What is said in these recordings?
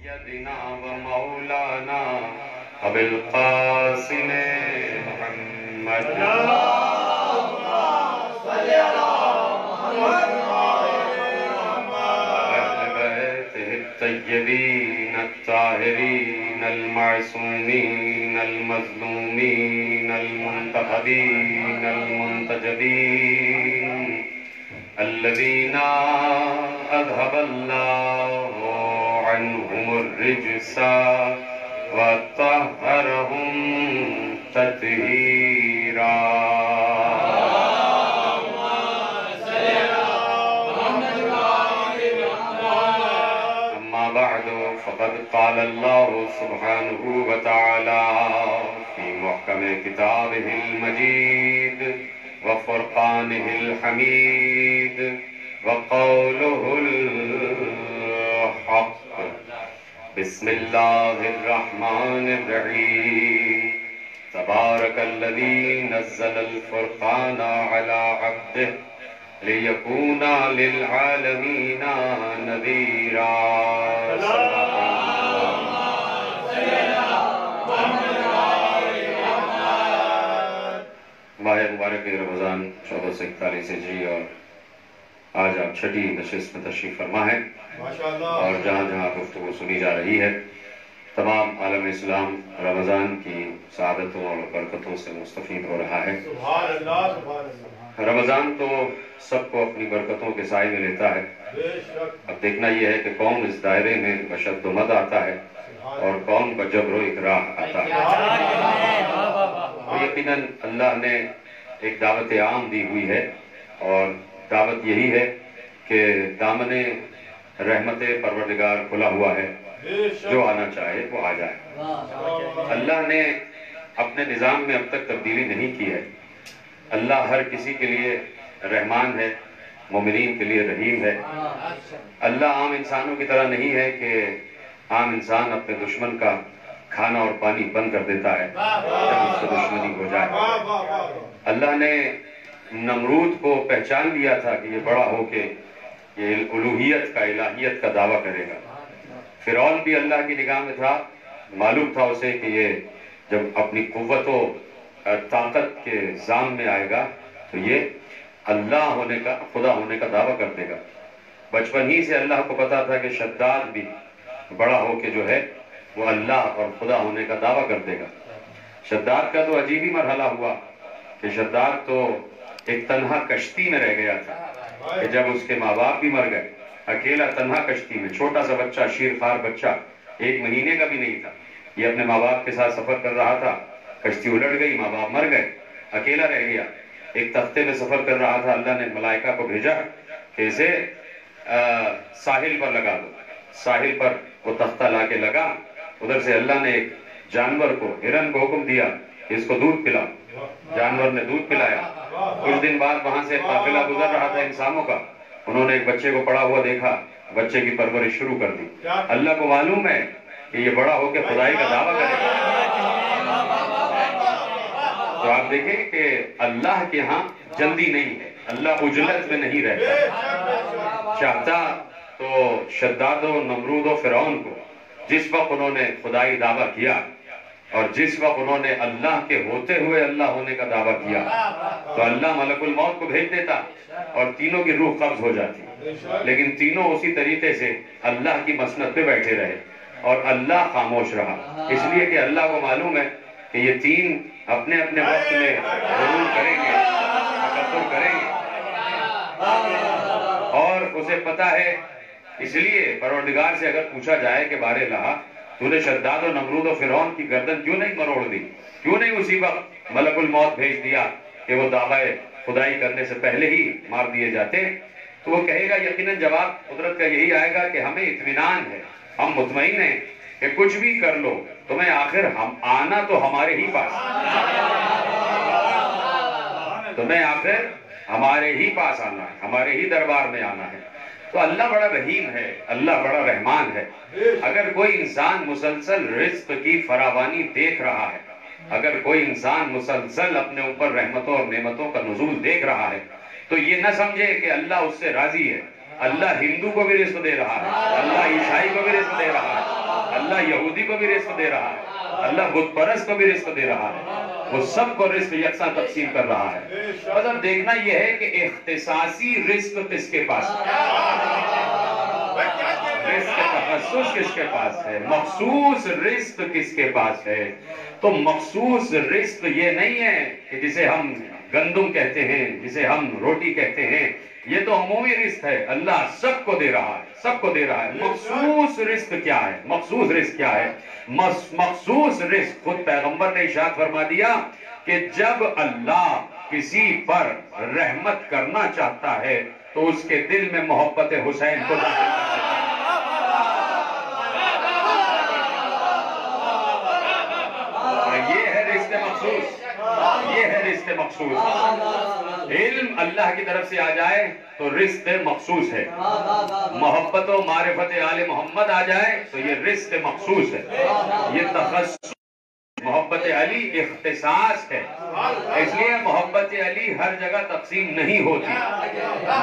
سيدنا ومولانا أبي القاسم محمد الطيبين الطاهرين المعصومين المظلومين المنتخبين المنتجبين الذين أذهب الله عنهم الرجس وطهرهم تطهيرا. فقد قال الله سبحانه وتعالى في محكم كتابه المجيد وفرقانه الحميد وقوله الحق. بسم الله الرحمن الرحيم. تبارك الذي نزل الفرقان على عبده ليكون للعالمين نذيرا. ماہ مبارک رمضان 1441 ہجری اور آج آپ چھٹی نشست میں تشریف فرما ہے اور جہاں جہاں گفتگو سنی جا رہی ہے تمام عالم اسلام رمضان کی سعادتوں اور برکتوں سے مستفید ہو رہا ہے. رمضان تو سب کو اپنی برکتوں کے سائے میں لیتا ہے. اب دیکھنا یہ ہے کہ کون اس دائرے میں بشد و مد آتا ہے اور کون بجبر و اکراہ آتا ہے. یقیناً اللہ نے ایک دعوت عام دی ہوئی ہے اور دعوت یہی ہے کہ دامن رحمت پروردگار کھلا ہوا ہے، جو آنا چاہے وہ آ جائے. اللہ نے اپنے نظام میں اب تک تبدیلی نہیں کی ہے. اللہ ہر کسی کے لیے رحمان ہے، مومنین کے لیے رحیم ہے. اللہ عام انسانوں کی طرح نہیں ہے کہ عام انسان اپنے دشمن کا کھانا اور پانی بند کر دیتا ہے جب اس سے دشمنی ہو جائے. اللہ نے نمرود کو پہچان لیا تھا کہ یہ بڑا ہو کے یہ الوہیت کا الہیت کا دعویٰ کرے گا. فرعون بھی اللہ کی نگاہ میں تھا، معلوم تھا اسے کہ یہ جب اپنی قوت و طاقت کے زام میں آئے گا تو یہ اللہ ہونے کا، خدا ہونے کا دعویٰ کر دے گا. بچپن ہی سے اللہ کو پتا تھا کہ شداد بھی بڑا ہو کے جو ہے وہ اللہ اور خدا ہونے کا دعویٰ کر دے گا. شداد کا تو عجیب ہی مرحلہ ہوا کہ شداد تو ایک تنہا کشتی میں رہ گیا تھا کہ جب اس کے ماں باپ بھی مر گئے، اکیلا تنہا کشتی میں، چھوٹا سا بچہ، شیرخوار بچہ، 1 مہینے کا بھی نہیں تھا. یہ اپنے ماں باپ کے ساتھ سفر کر رہا تھا، کشتی الٹ گئی، ماں باپ مر گئے، اکیلا رہ گیا. ایک تختے میں سفر کر رہا تھا، اللہ نے ملائکہ کو بھیجا کہ اسے ساحل پر لگا دو. ساحل پر وہ تختہ لا کے لگا. ادھر سے اللہ نے ایک جانور کو، ہرن کو حکم دیا کہ اس کو دودھ پلاؤ. جانور نے دودھ پلایا. کچھ دن بعد وہاں سے قافلہ گزر رہا تھا انسانوں کا. انہوں نے ایک بچے کو پڑا ہوا دیکھا، بچے کی پرورش شروع کر دی. اللہ کو معلوم ہے کہ یہ بڑا ہو کے خدائی کا دعویٰ کرے گا. تو آپ دیکھیں کہ اللہ کے ہاں جلدی نہیں ہے، اللہ عجلت میں نہیں رہتا. چاہتا تو شداد و نمرود و فرعون کو جس وقت انہوں نے خدائی دعویٰ کیا اور جس وقت انہوں نے اللہ کے ہوتے ہوئے اللہ ہونے کا دعویٰ کیا تو اللہ ملک الموت کو بھیج دیتا اور تینوں کی روح قبض ہو جاتی. لیکن تینوں اسی طریقے سے اللہ کی مسند پہ بیٹھے رہے اور اللہ خاموش رہا، اس لیے کہ اللہ کو معلوم ہے کہ یہ تین اپنے اپنے وقت میں ضرور کریں گے، تکبر کریں گے. اور اسے پتا ہے، اس لیے پروردگار سے اگر پوچھا جائے کہ بارے اللہ تو نے شداد و نمرود و فرعون کی گردن کیوں نہیں مروڑ دی، کیوں نہیں اسی وقت ملک الموت بھیج دیا کہ وہ دعوی خدائی کرنے سے پہلے ہی مار دیے جاتے، تو وہ کہے گا یقیناً جواب قدرت کا یہی آئے گا کہ ہمیں اطمینان ہے، ہم مطمئن ہیں کہ کچھ بھی کر لو تمہیں آخر ہم آنا تو ہمارے ہی پاس، تمہیں آخر ہمارے ہی پاس آنا ہے، ہمارے ہی دربار میں آنا ہے. تو اللہ بڑا رحیم ہے، اللہ بڑا رحمان ہے. اگر کوئی انسان مسلسل رزق کی فراوانی دیکھ رہا ہے، اگر کوئی انسان مسلسل اپنے اوپر رحمتوں اور نعمتوں کا نزول دیکھ رہا ہے تو یہ نہ سمجھے کہ اللہ اس سے راضی ہے. اللہ ہندو کو بھی رزق دے رہا ہے، اللہ عیسائی کو بھی رزق دے رہا ہے، اللہ یہودی کو بھی رزق دے رہا ہے، اللہ بت پرست کو بھی رزق دے رہا ہے، وہ سب کو رزق یکساں تقسیم کر رہا ہے۔ مطلب دیکھنا یہ ہے کہ اختصاصی رزق کس کے پاس ہے، رزق تخصص کس کے پاس ہے، مخصوص رزق کس کے پاس ہے۔ تو مخصوص رزق یہ نہیں ہے کہ جسے ہم گندم کہتے ہیں، جسے ہم روٹی کہتے ہیں، یہ تو عمومی رزق ہے، اللہ سب کو دے رہا ہے، سب کو دے رہا ہے۔ مخصوص رزق کیا ہے، مخصوص رزق کیا ہے؟ مخصوص رزق خود پیغمبر نے ارشاد فرما دیا کہ جب اللہ کسی پر رحمت کرنا چاہتا ہے تو اس کے دل میں محبت حسین کو داخل کر دیتا ہے۔ یہ ہے رزق مخصوص، یہ ہے رزق مخصوص۔ علم اللہ کی طرف سے آ جائے تو رزق مخصوص ہے، محبت و معرفت آل محمد آ جائے تو یہ رزق مخصوص ہے، یہ تخصص۔ محبت علی اختصاص ہے، اس لیے محبت علی ہر جگہ تقسیم نہیں ہوتی،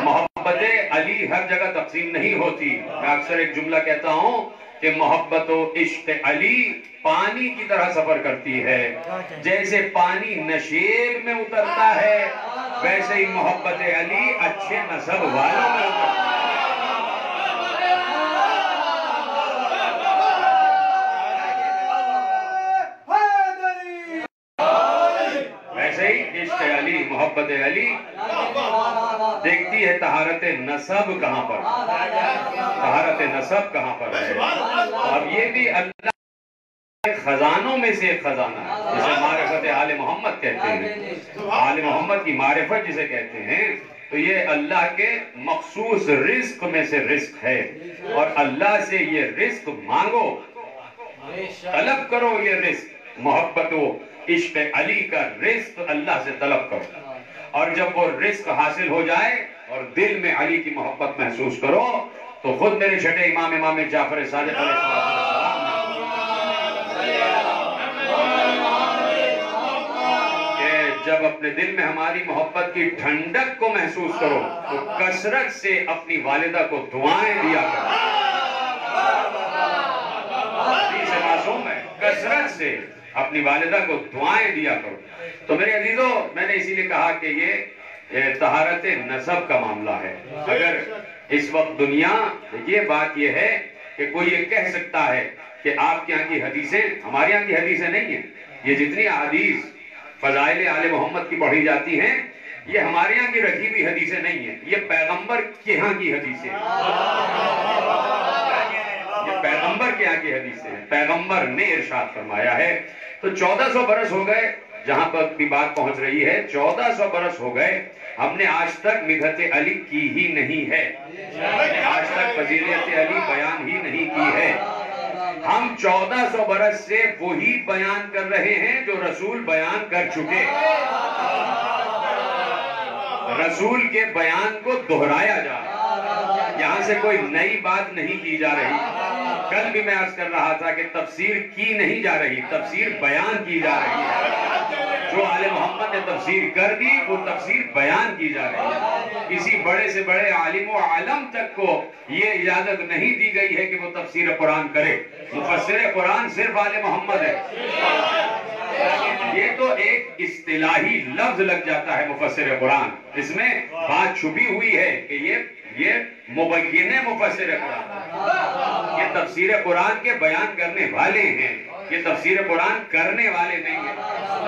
محبت علی ہر جگہ تقسیم نہیں ہوتی۔ میں اکثر ایک جملہ کہتا ہوں کہ محبت و عشق علی پانی کی طرح سفر کرتی ہے، جیسے پانی نشیب میں اترتا ہے ویسے ہی محبت علی اچھے نسب والوں میں اترتا ہے۔ ویسے ہی عشق علی، محبت علی دیکھتی ہے طہارت نسب کہاں پر، طہارت نسب کہاں پر ہے۔ اب یہ بھی اللہ کے خزانوں میں سے ایک خزانہ ہے، جسے معرفت آل محمد کہتے ہیں، آل محمد کی معرفت جسے کہتے ہیں، تو یہ اللہ کے مخصوص رزق میں سے رزق ہے، اور اللہ سے یہ رزق مانگو، طلب کرو، یہ رزق محبت و عشق علی کا رزق اللہ سے طلب کرو، اور جب وہ رزق حاصل ہو جائے اور دل میں علی کی محبت محسوس کرو تو خود میرے چھٹے امام جعفر صادق علیہ السلام کہ جب اپنے دل میں ہماری محبت کی ٹھنڈک کو محسوس کرو تو کثرت سے اپنی والدہ کو دعائیں دیا کرو۔ حدیث معصوم ہے، کثرت سے اپنی والدہ کو دعائیں دیا کرو۔ تو میرے عزیزو، میں نے اسی لیے کہا کہ یہ طہارت نسب کا معاملہ ہے۔ اگر اس وقت دنیا، یہ بات یہ ہے کہ کوئی یہ کہہ سکتا ہے کہ آپ کے یہاں کی حدیثیں ہمارے یہاں کی حدیثیں نہیں ہیں، یہ جتنی احادیث فضائل آل محمد کی پڑھی جاتی ہیں یہ ہمارے یہاں کی رکھی ہوئی حدیثیں نہیں ہیں، یہ پیغمبر کے یہاں کی حدیثیں ہیں، یہ پیغمبر کے یہاں کی حدیثیں ہیں، پیغمبر نے ارشاد فرمایا ہے۔ تو 1400 برس ہو گئے جہاں پر بھی بات پہنچ رہی ہے، 1400 برس ہو گئے ہم نے آج تک مدحت علی کی ہی نہیں ہے، آج تک فضیلت علی بیان ہی نہیں کی ہے۔ ہم 1400 برس سے وہی بیان کر رہے ہیں جو رسول بیان کر چکے، رسول کے بیان کو دہرایا جا رہا، یہاں سے کوئی نئی بات نہیں کی جا رہی۔ کل بھی میں عرض کر رہا تھا کہ تفسیر کی نہیں جا رہی، تفسیر بیان کی جا رہی ہے۔ جو آل محمد نے تفسیر کر دی وہ تفسیر بیان کی جا رہی ہے۔ کسی بڑے سے بڑے عالم و عالم تک کو یہ اجازت نہیں دی گئی ہے کہ وہ تفسیر قرآن کرے، مفسر قرآن صرف آل محمد ہے۔ یہ تو ایک اصطلاحی لفظ لگ جاتا ہے مفسر قرآن، اس میں بات چھپی ہوئی ہے کہ یہ مبین مفسر قرآن، یہ تفسیر قرآن کے بیان کرنے والے ہیں، یہ تفسیر قرآن کرنے والے نہیں ہیں۔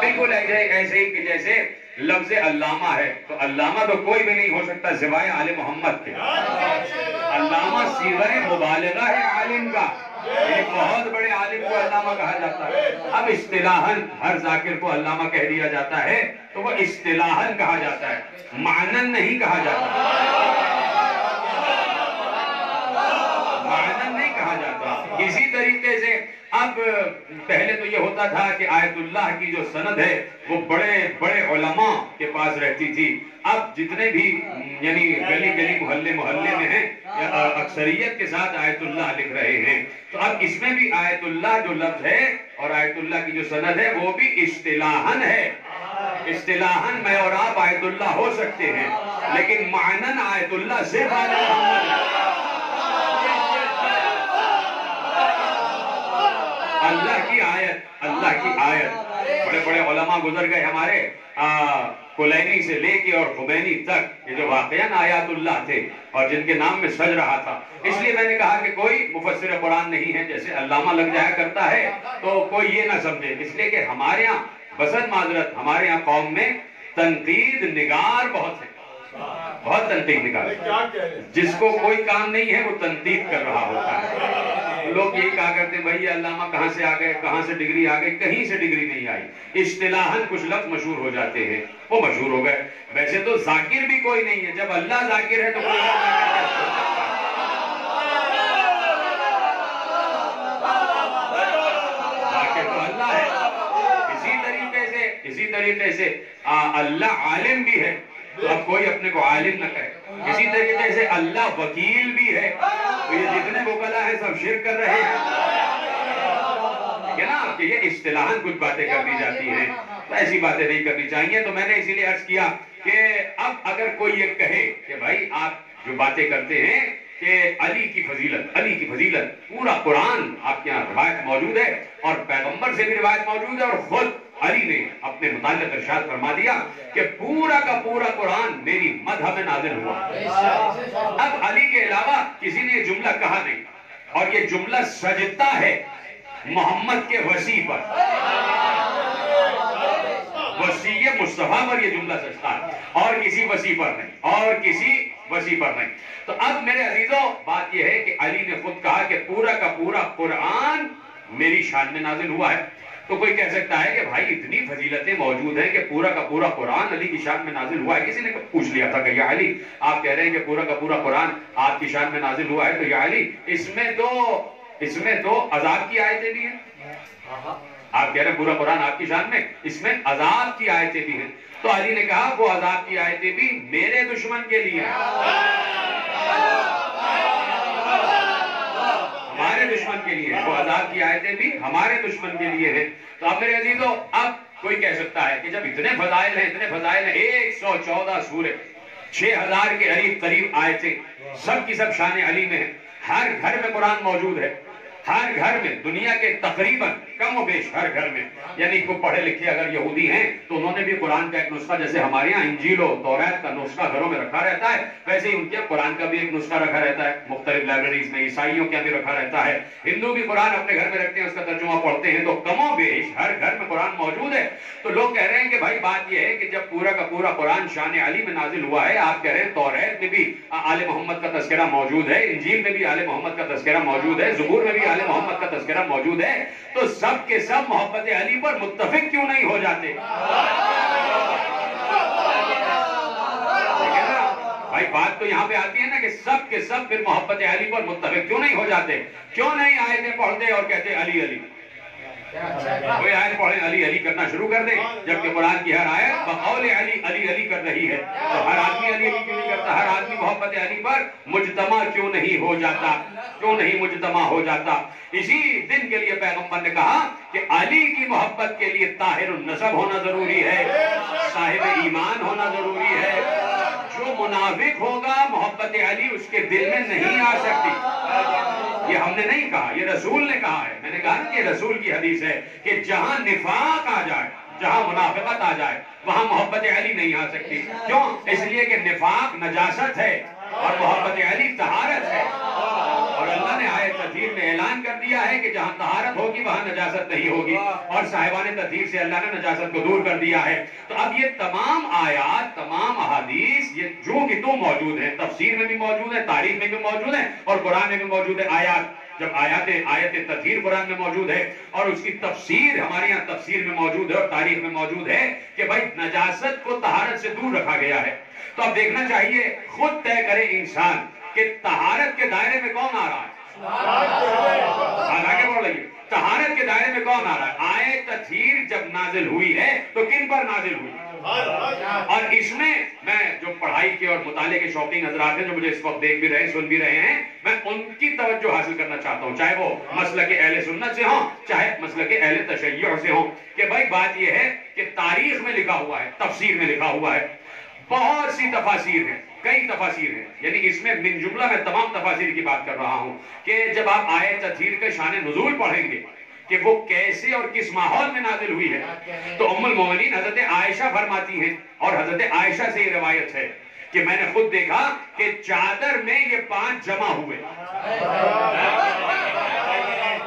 بالکل ایسے ہی کہ جیسے لفظ علامہ ہے، تو علامہ تو کوئی بھی نہیں ہو سکتا سوائے آل محمد کے۔ علامہ صیغہ مبالغہ ہے عالم کا، ایک بہت بڑے عالم کو علامہ کہا جاتا ہے۔ اب اصطلاحاً ہر ذاکر کو علامہ کہہ دیا جاتا ہے تو وہ اصطلاحاً کہا جاتا ہے، معنن نہیں کہا جاتا، معنن نہیں کہا جاتا۔ اسی طریقے سے اب پہلے تو یہ ہوتا تھا کہ آیت اللہ کی جو سند ہے وہ بڑے بڑے علماء کے پاس رہتی تھی، اب جتنے بھی یعنی گلی گلی محلے محلے میں ہیں اکثریت کے ساتھ آیت اللہ لکھ رہے ہیں۔ تو اب اس میں بھی آیت اللہ جو لفظ ہے اور آیت اللہ کی جو سند ہے وہ بھی اصطلاحاً ہے، اصطلاحاً میں اور آپ آیت اللہ ہو سکتے ہیں لیکن معنن آیت اللہ صرف آل محمد ہے۔ آیت اللہ کی آیت. بڑے بڑے علماء گزر گئے ہمارے کلینی سے لے کے اور خمینی تک، یہ جو واقعاً آیات اللہ تھے اور جن کے نام میں سج رہا تھا. اس لیے میں نے کہا کہ کوئی مفسر قرآن نہیں ہے، جیسے علامہ لگ جایا کرتا ہے تو کوئی یہ نہ سمجھے. اس لیے کہ ہمارے ہاں بسن معذرت ہمارے ہاں قوم میں تنقید نگار بہت ہے، بہت تنقید نگار. جس کو کوئی کام نہیں ہے وہ تنقید کر رہا ہوتا ہے. لوگ یہی کہا کرتے ہیں بھائی علامہ کہاں سے آ گئے، کہاں سے ڈگری آ گئی. کہیں سے ڈگری نہیں آئی. اصطلاحاً کچھ لفظ مشہور ہو جاتے ہیں، وہ مشہور ہو گئے. ویسے تو ذاکر بھی کوئی نہیں ہے. جب اللہ ذاکر ہے تو کوئی ذاکر تو اللہ ہے. اسی طریقے سے اللہ عالم بھی ہے، تو اب کوئی اپنے کو عالم نہ کہے. اسی طریقے سے اللہ وکیل بھی ہے، تو یہ جتنے وکلا ہیں سب شرک کر رہے ہیں. نا کہ یہ اصطلاحاً کچھ باتیں کر دی جاتی ہیں، تو ایسی باتیں نہیں کرنی چاہیے. تو میں نے اسی لیے عرض کیا کہ اب اگر کوئی یہ کہے کہ بھائی آپ جو باتیں کرتے ہیں کہ علی کی فضیلت پورا قرآن آپ کے یہاں روایت موجود ہے اور پیغمبر سے بھی روایت موجود ہے، اور خود علی نے اپنے متعلق ارشاد فرما دیا کہ پورا کا پورا قرآن میری مدح میں نازل ہوا. اب علی کے علاوہ کسی نے یہ جملہ کہا نہیں، اور یہ جملہ سجدتا ہے محمد کے وسیع پر. وسیع مصطفیٰ پر یہ جملہ سجدتا ہے، اور کسی وسیع پر نہیں. تو اب میرے عزیزوں بات یہ ہے کہ علی نے خود کہا کہ پورا کا پورا قرآن میری شان میں نازل ہوا ہے. تو کوئی کہہ سکتا ہے کہ بھائی اتنی فضیلتیں موجود ہیں کہ پورا کا پورا قرآن علی کی شان میں نازل ہوا ہے. کسی نے پوچھ لیا تھا کہ یا علی آپ کہہ رہے ہیں کہ پورا کا پورا قرآن آپ کی شان میں نازل ہوا ہے، تو یا علی اس میں تو عذاب کی آیتیں بھی ہیں. آپ کہہ رہے ہیں پورا قرآن آپ کی شان میں، اس میں عذاب کی آیتیں بھی ہیں. تو علی نے کہا وہ عذاب کی آیتیں بھی میرے دشمن کے لیے ہیں، ہمارے دشمن کے لیے. وہ عذاب کی آیتیں بھی ہمارے دشمن کے لیے ہیں. تو اب میرے عزیزو اب کوئی کہہ سکتا ہے کہ جب اتنے فضائل ہیں 114 سورے 6000 کے قریب آیتیں، سب کی سب شان علی میں ہیں. ہر گھر میں قرآن موجود ہے، ہر گھر میں، دنیا کے تقریباً کم و بیش ہر گھر میں. یعنی کوئی پڑھے لکھے اگر یہودی ہیں تو انہوں نے بھی قرآن کا ایک نسخہ، جیسے ہمارے یہاں انجیل و توریت کا نسخہ گھروں میں رکھا رہتا ہے، ویسے ہی ان کے قرآن کا بھی ایک نسخہ رکھا رہتا ہے مختلف لائبریریز میں. عیسائیوں کا بھی رکھا رہتا ہے، ہندو بھی قرآن اپنے گھر میں رکھتے ہیں، اس کا ترجمہ پڑھتے ہیں. تو کم و بیش ہر گھر میں قرآن موجود ہے. تو لوگ کہہ رہے ہیں کہ بھائی بات یہ ہے کہ جب پورا کا پورا قرآن شان علی میں نازل ہوا ہے، آپ کہہ رہے ہیں توریت میں بھی آل محمد کا تذکرہ موجود ہے، انجیل میں بھی آل محمد کا تذکرہ موجود ہے، زبور میں بھی آل محمد کا تذکرہ موجود ہے، تو سب کے سب محبت علی پر متفق کیوں نہیں ہو جاتے؟ بھائی بات تو یہاں پہ آتی ہے نا کہ سب کے سب پھر محبت علی پر متفق کیوں نہیں ہو جاتے؟ کیوں نہیں آیتیں پڑھتے اور کہتے علی علی؟ کوئی آیت پڑھیں علی علی کرنا شروع کر دیں، جبکہ قرآن کی ہر آیت بقول علی علی علی کر رہی ہے. تو ہر آدمی علی علی کیوں نہیں کرتا؟ ہر آدمی محبت علی پر مجتمع کیوں نہیں ہو جاتا؟ اسی دن کے لیے پیغمبر نے کہا کہ علی کی محبت کے لیے طاہر النسب ہونا ضروری ہے، صاحب ایمان ہونا ضروری ہے. جو منافق ہوگا محبت علی اس کے دل میں نہیں آ سکتی. یہ ہم نے نہیں کہا، یہ رسول نے کہا ہے. میں نے کہا کہ رسول کی حدیث ہے کہ جہاں نفاق آ جائے، جہاں منافقت آ جائے، وہاں محبت علی نہیں آ سکتی. کیوں؟ اس لیے کہ نفاق نجاست ہے اور محبت علی طہارت ہے. اور اللہ نے آیت تطہیر میں اعلان کر دیا ہے کہ جہاں طہارت ہوگی وہاں نجاست نہیں ہوگی، اور صاحبان تطہیر سے اللہ نے نجاست کو دور کر دیا ہے. تو اب یہ تمام آیات، تمام احادیث یہ جو کہ تو موجود ہیں، تفسیر میں بھی موجود ہے، تاریخ میں بھی موجود ہے، اور قرآن میں بھی موجود ہے. جب آیت تطہیر قرآن میں موجود ہے اور اس کی تفسیر ہمارے یہاں تفسیر میں موجود ہے اور تاریخ میں موجود ہے کہ بھائی نجاست کو طہارت سے دور رکھا گیا ہے. تو اب دیکھنا چاہیے، خود طے کرے انسان کہ طہارت کے دائرے میں کون آ رہا ہے. آگے بڑھ لئیے، طہارت کے دائرے میں کون آ رہا ہے؟ آیت تطہیر جب نازل ہوئی ہے تو کن پر نازل ہوئی؟ اور اس میں جو پڑھائی کے اور مطالعے کے شوقین حضرات ہیں جو مجھے اس وقت دیکھ بھی رہے ہیں، سن بھی رہے ہیں، میں ان کی توجہ حاصل کرنا چاہتا ہوں، چاہے وہ مسلک اہل سنت سے ہوں، چاہے مسلک اہل تشیع سے ہوں، کہ بھائی بات یہ ہے کہ تاریخ میں لکھا ہوا ہے، تفسیر میں لکھا ہوا ہے، بہت سی تفاسیر ہیں، کئی تفاسیر ہیں. یعنی اس میں من جملہ میں تمام تفاسیر کی بات کر رہا ہوں کہ جب آپ آیت تطہیر کے شان نزول پڑھیں گے کہ وہ کیسے اور کس ماحول میں نازل ہوئی ہے. تو ام المومنین حضرت عائشہ فرماتی ہیں، اور حضرت عائشہ سے یہ روایت ہے کہ میں نے خود دیکھا کہ چادر میں یہ 5 جمع ہوئے.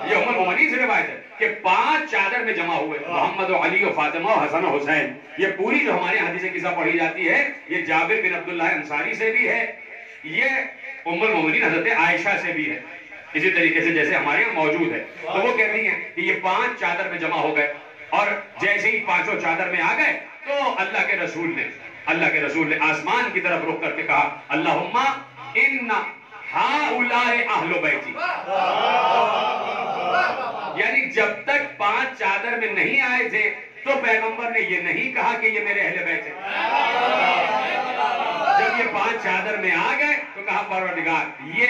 یہ ام المومنین سے روایت ہے کہ 5 چادر میں جمع ہوئے، محمد و علی و فاطمہ و حسن و حسین. یہ پوری جو ہمارے حدیث قصہ پڑھی جاتی ہے یہ جابر بن عبداللہ انصاری سے بھی ہے، یہ ام المومنین حضرت عائشہ سے بھی ہے، اسی طریقے سے جیسے ہمارے یہاں موجود ہے. تو وہ کہتی ہیں کہ یہ 5 چادر میں جمع ہو گئے، اور جیسے ہی 5 چادر میں آ گئے تو اللہ کے رسول نے آسمان کی طرف رخ کر کے کہا اللہم ان ہؤلاء اہل بیتی. یعنی جب تک 5 چادر میں نہیں آئے تھے تو پیغمبر نے یہ نہیں کہا کہ یہ میرے اہل بیت ہیں. جب یہ 5 چادر میں آ گئے تو کہا پروردگار یہ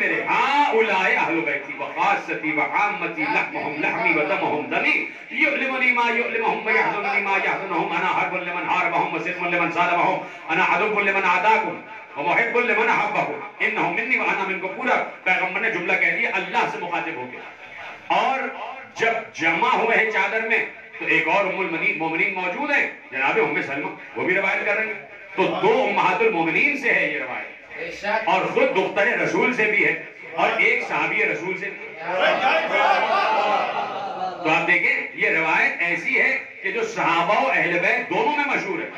میرے ہؤلاء اہل بیتی وخاصتی وعامتی لحمہم لحمی ودمہم دمی یؤلمنی ما یؤلمہم ویحزننی ما یحزنہم انا حرب لمن حاربہم وسلم لمن صالبہم انا عدو لمن عاداکم ومحب لمن احبہم انہو منی وانا منکم. پورا پیغمبر نے جملہ کہہ دیا اللہ سے مخاطب ہو گیا. اور جب جمع ہوئے ہیں چادر میں تو ایک اور ام المومنین موجود ہیں جناب ام سلمہ، وہ بھی روایت کر رہی ہیں. تو 2 امہات المومنین سے ہے یہ روایت، اور خود دختر رسول سے بھی ہے، اور ایک صحابی رسول سے بھی. تو آپ دیکھیں یہ روایت ایسی ہے کہ جو صحابہ و اہل بیت دونوں میں مشہور ہے،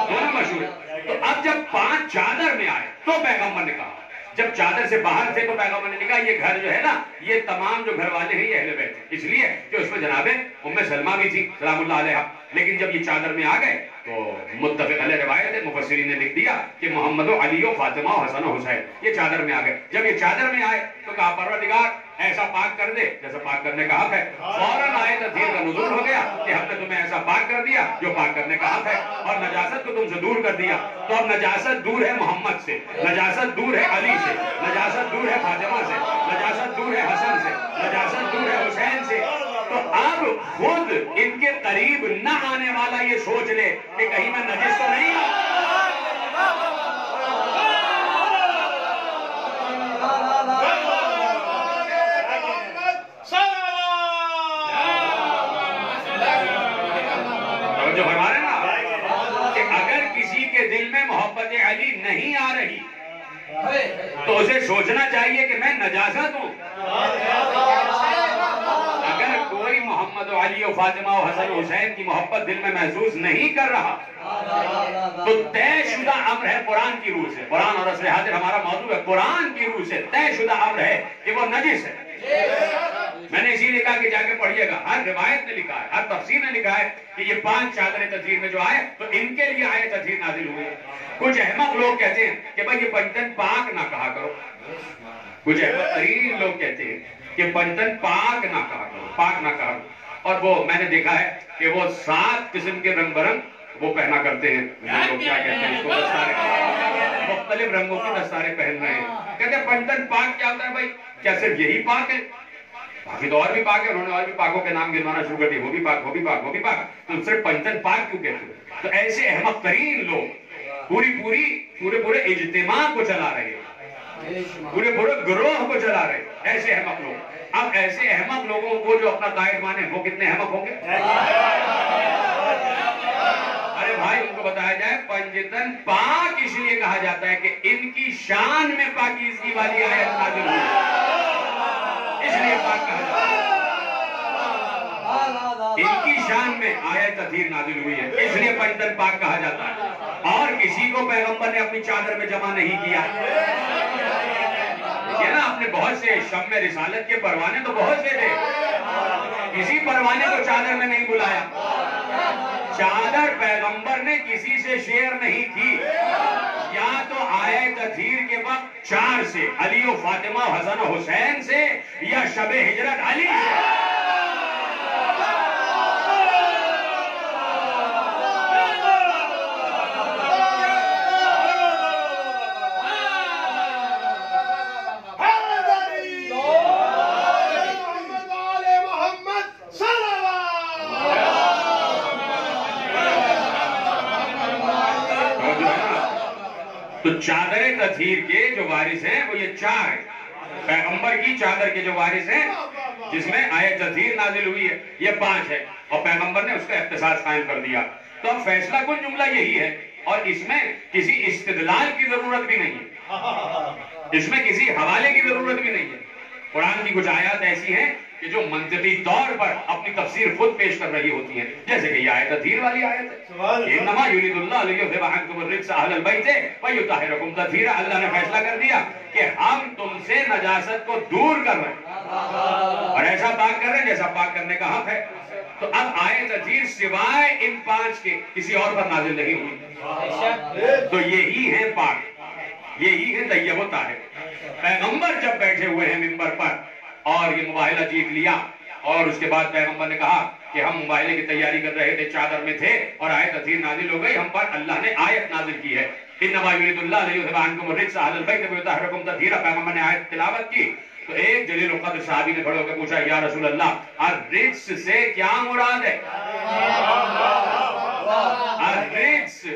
دونوں مشہور ہے. تو اب جب 5 چادر میں آئے تو پیغمبر نے کہا، جب چادر سے باہر تھے تو پیغمبر نے کہا یہ گھر جو ہے نا یہ تمام جو گھر والے ہیں یہ اہل بیت ہیں، اس لیے کہ اس میں جناب ام سلمہ بھی تھی سلام اللہ علیہا. لیکن جب یہ چادر میں آ گئے تو متفق علیہ روایت ہے، مفسرین نے لکھ دیا کہ محمد و علی و فاطمہ و حسن و حسین یہ چادر میں آ گئے. جب یہ چادر میں آئے تو کہا پروردگار ایسا پاک کر دے جیسا پاک کرنے کا حق ہے. فوراً آیت تطہیر کا نزول ہو گیا کہ ہم نے تمہیں ایسا پاک کر دیا جو پاک کرنے کا حق ہے، اور نجاست کو تم سے دور کر دیا. تو اب نجاست دور ہے محمد سے، نجاست دور ہے علی سے، نجاست دور ہے فاطمہ سے، نجاست دور ہے حسن سے، نجاست دور ہے حسین سے. تو اب خود ان کے قریب نہ آنے والا یہ سوچ لے کہ کہیں میں نجس تو نہیں ہوں. جو فرما رہے نا کہ اگر کسی کے دل میں محبت علی نہیں آ رہی تو اسے سوچنا چاہیے کہ میں نجاست ہوں. اگر کوئی محمد و علی و فاطمہ و حسن و حسین کی محبت دل میں محسوس نہیں کر رہا تو طے شدہ امر ہے قرآن کی روح سے، قرآن اور اصل حاضر ہمارا موضوع ہے، قرآن کی روح سے طے شدہ امر ہے کہ وہ نجس ہے. میں نے اسی لیے کہا کہ جا کے پڑھیے گا، ہر روایت نے لکھا ہے، ہر تفسیر نے لکھا ہے کہ یہ 5 چادریں تطہیر میں جو آئے تو ان کے لیے آئے تطہیر نازل ہوئے. کچھ احمق لوگ کہتے ہیں کہ بھائی یہ پنجتن پاک نہ کہا کرو، کچھ احمق ترین لوگ کہتے ہیں کہ پنجتن پاک نہ کہا کرو، پاک نہ کہا کرو. اور وہ میں نے دیکھا ہے کہ وہ 7 قسم کے رنگ برنگ وہ پہنا کرتے ہیں، لوگ کیا کہتے ہیں اس کو، دستاریں، مختلف رنگوں کی دستاریں پہن رہے ہیں. کہتے ہیں پنجتن پاک کیا ہوتا ہے بھائی؟ کیا صرف یہی پاک ہے؟ باقی تو اور بھی پاک ہے، انہوں نے اور بھی پاکوں کے نام گنوانا شروع کر دیا، وہ بھی پاک، وہ بھی پاک، وہ بھی پاک. تو صرف پنجتن پاک کیوں کہتے ہیں؟ تو ایسے احمق ترین لوگ پورے اجتماع کو چلا رہے ہیں، پورے گروہ کو چلا رہے ہیں، ایسے احمق لوگ. اب ایسے احمق لوگوں کو جو اپنا قائد مانے وہ کتنے احمق ہوں گے؟ ارے بھائی ان کو بتایا جائے پنجتن پاک اس لیے کہا جاتا ہے کہ ان کی شان میں پاکیزگی والی آیت نازل ہوئی، اس لیے پاک کہا جاتا ہے. ان کی شان میں آیت تطہیر نازل ہوئی ہے، اس لیے پنجتن پاک کہا جاتا ہے. اور کسی کو پیغمبر نے اپنی چادر میں جمع نہیں کیا. یہ نا اپنے بہت سے شم رسالت کے پروانے تو بہت سے تھے، کسی پروانے کو چادر میں نہیں بلایا. چادر پیغمبر نے کسی سے شیئر نہیں کی، یا تو آیت تطہیر کے وقت 4 سے، علی و فاطمہ و حسن و حسین سے، یا شب ہجرت علی سے. تو چادر تطہیر کے جو وارث ہیں وہ یہ 4 ہیں. پیغمبر کی چادر کے جو وارث ہیں جس میں آیت تطہیر نازل ہوئی ہے یہ 5 ہے اور پیغمبر نے اس کا اختصاص قائم کر دیا. تو اب فیصلہ کن جملہ یہی ہے اور اس میں کسی استدلال کی ضرورت بھی نہیں ہے, اس میں کسی حوالے کی ضرورت بھی نہیں ہے. قرآن کی کچھ آیات ایسی ہیں کہ جو منطقی طور پر اپنی تفسیر خود پیش کر رہی ہوتی ہیں, جیسے کہ یہ آیت تطہیر والی آیت ہے, انما یرید اللہ لیذھب عنکم الرجس اہل البیت ویطہرکم تطہیرا. اللہ نے فیصلہ کر دیا کہ ہم تم سے نجاست کو دور کر رہے ہیں اور ایسا پاک کر رہے ہیں جیسا پاک کرنے کا حق ہے. تو اب آیت تطہیر سوائے ان 5 کے کسی اور پر نازل نہیں ہوئی. تو یہی ہے پاک, یہی ہے طیب و طاہر. پیغمبر جب بیٹھے ہوئے ہیں منبر پر اور یہ مباہلہ جیت لیا اور اس کے بعد پیغمبر نے کہا کہ ہم مباہلے کی تیاری کر رہے تھے, چادر میں تھے اور آیت تطہیر نازل ہو گئی, ہم پر اللہ نے آیت نازل کی ہے انما یرید اللہ لیذھب عنکم الرجس اہل البیت ویطہرکم تطہیرا. پیغمبر نے آیت تلاوت کی تو ایک جلیل القدر صحابی نے کھڑے ہو کے پوچھا یا رسول اللہ الرجس سے کیا مراد ہے؟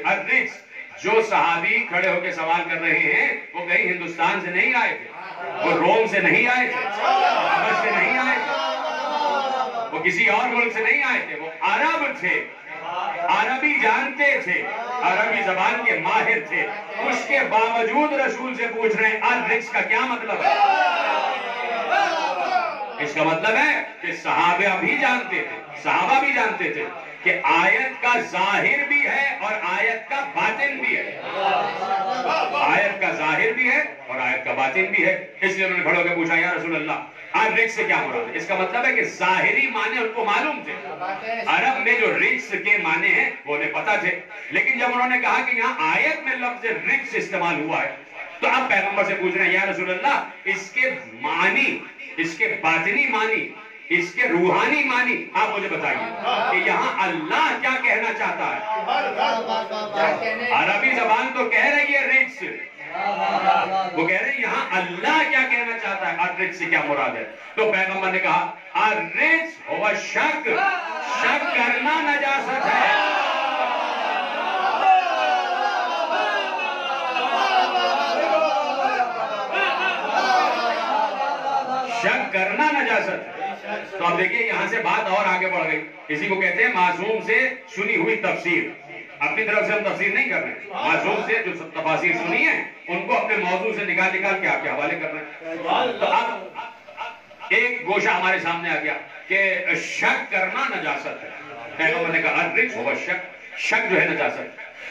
الرجس جو صحابی کھڑے ہو کے سوال کر رہے ہیں وہ کہیں ہندوستان سے نہیں آئے تھے, وہ روم سے نہیں آئے تھے, حبش سے نہیں آئے تھے, وہ کسی اور ملک سے نہیں آئے تھے, وہ عرب تھے, عربی جانتے تھے, عربی زبان کے ماہر تھے. اس کے باوجود رسول سے پوچھ رہے ہیں الرجس کا کیا مطلب ہے؟ اس کا مطلب ہے کہ صحابہ بھی جانتے تھے, صحابہ بھی جانتے تھے کہ آیت کا ظاہر بھی ہے اور آیت کا باطن بھی ہے, آیت کا ظاہر بھی ہے اور آیت کا باطن بھی ہے. اس لیے انہوں نے کھڑے ہو کے پوچھا یا رسول اللہ الرجس سے کیا مراد ہے؟ اس کا مطلب ہے کہ ظاہری معنی ان کو معلوم تھے, عرب میں جو رجس کے معنی ہیں وہ انہیں پتا تھے, لیکن جب انہوں نے کہا کہ یہاں آیت میں لفظ رجس استعمال ہوا ہے تو اب پیغمبر سے پوچھ رہے ہیں یا رسول اللہ اس کے معنی, اس کے باطنی معنی, اس کے روحانی معنی آپ مجھے بتائیے کہ یہاں اللہ کیا کہنا چاہتا ہے. عربی زبان تو کہہ رہی ہے رجس, وہ کہہ رہے ہیں یہاں اللہ کیا کہنا چاہتا ہے, الرجس سے کیا مراد ہے؟ تو پیغمبر نے کہا الرجس ہوا شک, شک کرنا نجاست ہے. شک کرنا نجاست ہے. تو اب دیکھیے یہاں سے بات اور آگے بڑھ گئی. اسی کو کہتے ہیں معصوم سے سنی ہوئی تفسیر. اپنی طرف سے ہم تفسیر نہیں کر رہے ہیں, معصوم سے جو تفاسیر سنی ہیں ان کو اپنے موضوع سے نکال کے آپ کے حوالے کر رہے ہیں. تو اب ایک گوشہ ہمارے سامنے آ گیا کہ شک کرنا نجاست ہے. پیغمبر نے کہا الرجس ہوا شک, شک جو ہے نجاست.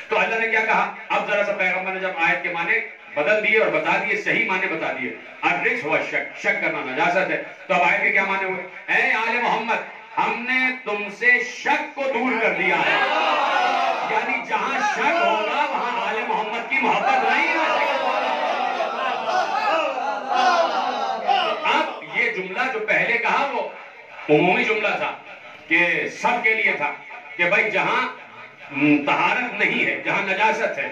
تو اللہ نے کیا کہا؟ اب ذرا سا پیغمبر نے جب آیت کے معنی بدل دیے اور بتا دیے, صحیح معنی بتا دیے, الرجس ہوا شک, شک کرنا نجاست ہے. تو اب آیت کے کیا معنی ہوئے؟ اے آل محمد ہم نے تم سے شک کو دور کر دیا ہے, یعنی جہاں شک ہوگا وہاں آل محمد کی محبت نہیں آ سکے. اب یہ جملہ جو پہلے کہا وہ عمومی جملہ تھا کہ سب کے لیے تھا کہ بھائی جہاں طہارت نہیں ہے, جہاں نجاست ہے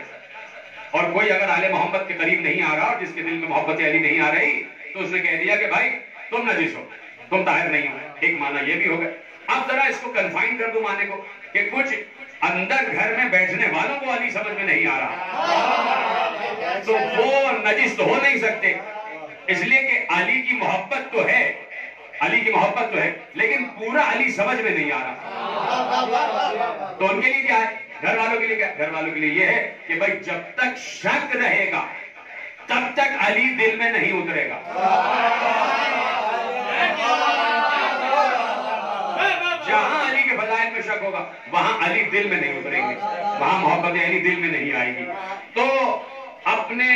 اور کوئی اگر آل محمد کے قریب نہیں آ رہا اور جس کے دل میں محبت علی نہیں آ رہی تو اس نے کہہ دیا کہ بھائی تم نجس ہو, تم طاہر نہیں ہو. ایک معنی یہ بھی ہوگا. اب ذرا اس کو کنفائن کر دو معنی کو کہ کچھ اندر گھر میں بیٹھنے والوں کو علی سمجھ میں نہیں آ رہا تو وہ نجس تو ہو نہیں سکتے, اس لیے کہ علی کی محبت تو ہے, علی کی محبت تو ہے لیکن پورا علی سمجھ میں نہیں آ رہا. تو ان کے لیے کیا ہے؟ گھر والوں کے لیے کیا؟ گھر والوں کے لیے یہ ہے کہ بھائی جب تک شک رہے گا تب تک علی دل میں نہیں اترے گا. جہاں علی کے فضائل میں شک ہوگا وہاں علی دل میں نہیں اتریں گے, وہاں محبت علی دل میں نہیں آئے گی. تو اپنے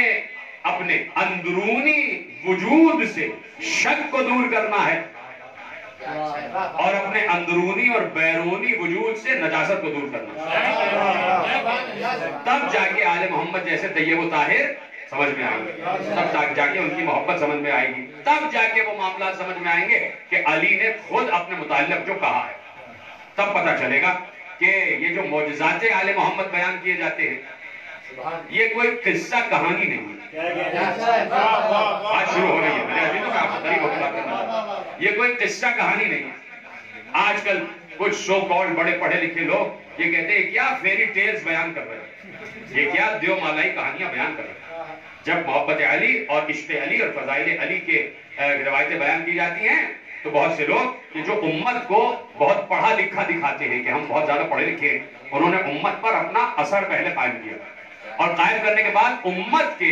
اندرونی وجود سے شک کو دور کرنا ہے اور اپنے اندرونی اور بیرونی وجود سے نجاست کو دور کرنا ہے. تب جا کے آل محمد جیسے طیب و طاہر سمجھ میں آئیں گے, تب جا کے ان کی محبت سمجھ میں آئے گی, تب جا کے وہ معاملات سمجھ میں آئیں گے کہ علی نے خود اپنے متعلق جو کہا ہے. تب پتہ چلے گا کہ یہ جو معجزات آل محمد بیان کیے جاتے ہیں یہ کوئی قصہ کہانی نہیں ہے. آج شروع ہو رہی ہے, میں نے ابھی تو کہا قریب ہو کے بات کرنا چاہتا. یہ کوئی قصہ کہانی نہیں ہے. آج کل کچھ سو کالڈ بڑے پڑھے لکھے لوگ یہ کہتے ہیں کیا فیری ٹیلز بیان کر رہے ہیں. یہ کیا دیو مالائی کہانیاں بیان کر رہے ہیں. جب محبت علی اور عشق علی اور فضائل علی کے روایتیں بیان کی جاتی ہیں تو بہت سے لوگ کہ جو امت کو بہت پڑھا لکھا دکھاتے ہیں کہ ہم بہت زیادہ پڑھے لکھے ہیں، انہوں نے امت پر اپنا اثر پہلے قائم کیا اور قائم کرنے کے بعد امت کے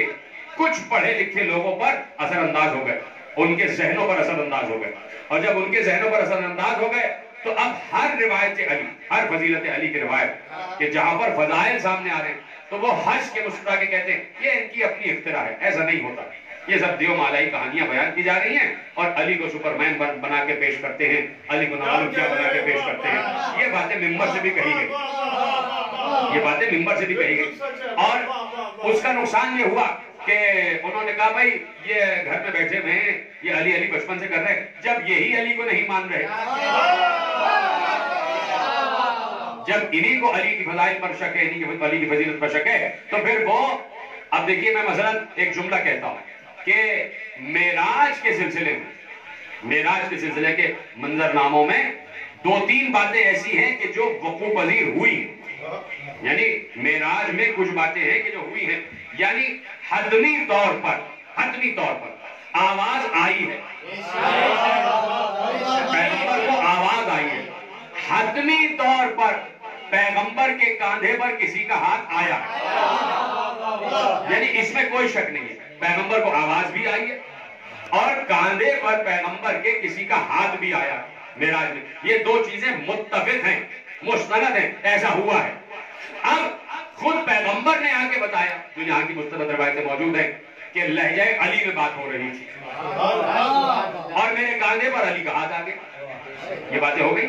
کچھ پڑھے لکھے لوگوں پر اثر انداز ہو گئے، ان کے ذہنوں پر اثر انداز ہو گئے. اور جب ان کے ذہنوں پر اثر انداز ہو گئے تو اب ہر روایت علی، ہر فضیلت علی کی روایت کہ جہاں پر فضائل سامنے آ رہے ہیں تو وہ ہنس کے مسکرا کے کہتے ہیں یہ ان کی اپنی اختراع ہے. ایسا نہیں ہوتا. یہ سب دیو مالائی کہانیاں بیان کی جا رہی ہیں اور علی کو سپرمین بنا کے پیش کرتے ہیں، علی کو نامالکیہ بنا کے پیش کرتے ہیں. یہ باتیں ممبر سے بھی کہی گئی، یہ باتیں ممبر سے بھی کہی گئی. اور اس کا نقصان یہ ہوا کہ انہوں نے کہا بھائی یہ گھر میں بیٹھے ہوئے ہیں، یہ علی علی بچپن سے کر رہے ہیں، جب یہی علی کو نہیں مان رہے، جب انہی کو علی کی فضائل پر شک ہے، انہی کی علی کی فضیلت پر شک ہے، تو پھر وہ اب دیکھیے میں مثلا ایک جملہ کہتا ہوں کہ معراج کے سلسلے کے منظر ناموں میں 2-3 باتیں ایسی ہیں کہ جو وقوع پذیر ہوئی ہیں. یعنی معراج میں کچھ باتیں ہیں کہ جو ہوئی ہیں، یعنی حتمی طور پر آواز آئی ہے، پیغمبر کو آواز آئی ہے. حتمی طور پر پیغمبر کے کاندھے پر کسی کا ہاتھ آیا، یعنی اس میں کوئی شک نہیں ہے. پیغمبر کو آواز بھی آئی ہے اور کاندھے پر پیغمبر کے کسی کا ہاتھ بھی آیا معراج میں. یہ 2 چیزیں متفق ہیں، مستند ہیں، ایسا ہوا ہے. اب خود پیغمبر نے آ کے بتایا، جو یہاں کی مستند روایتیں موجود ہیں، کہ لہجہ علی میں بات ہو رہی تھی اور میرے کاندھے پر علی کا ہاتھ آ گیا. یہ باتیں ہو گئی.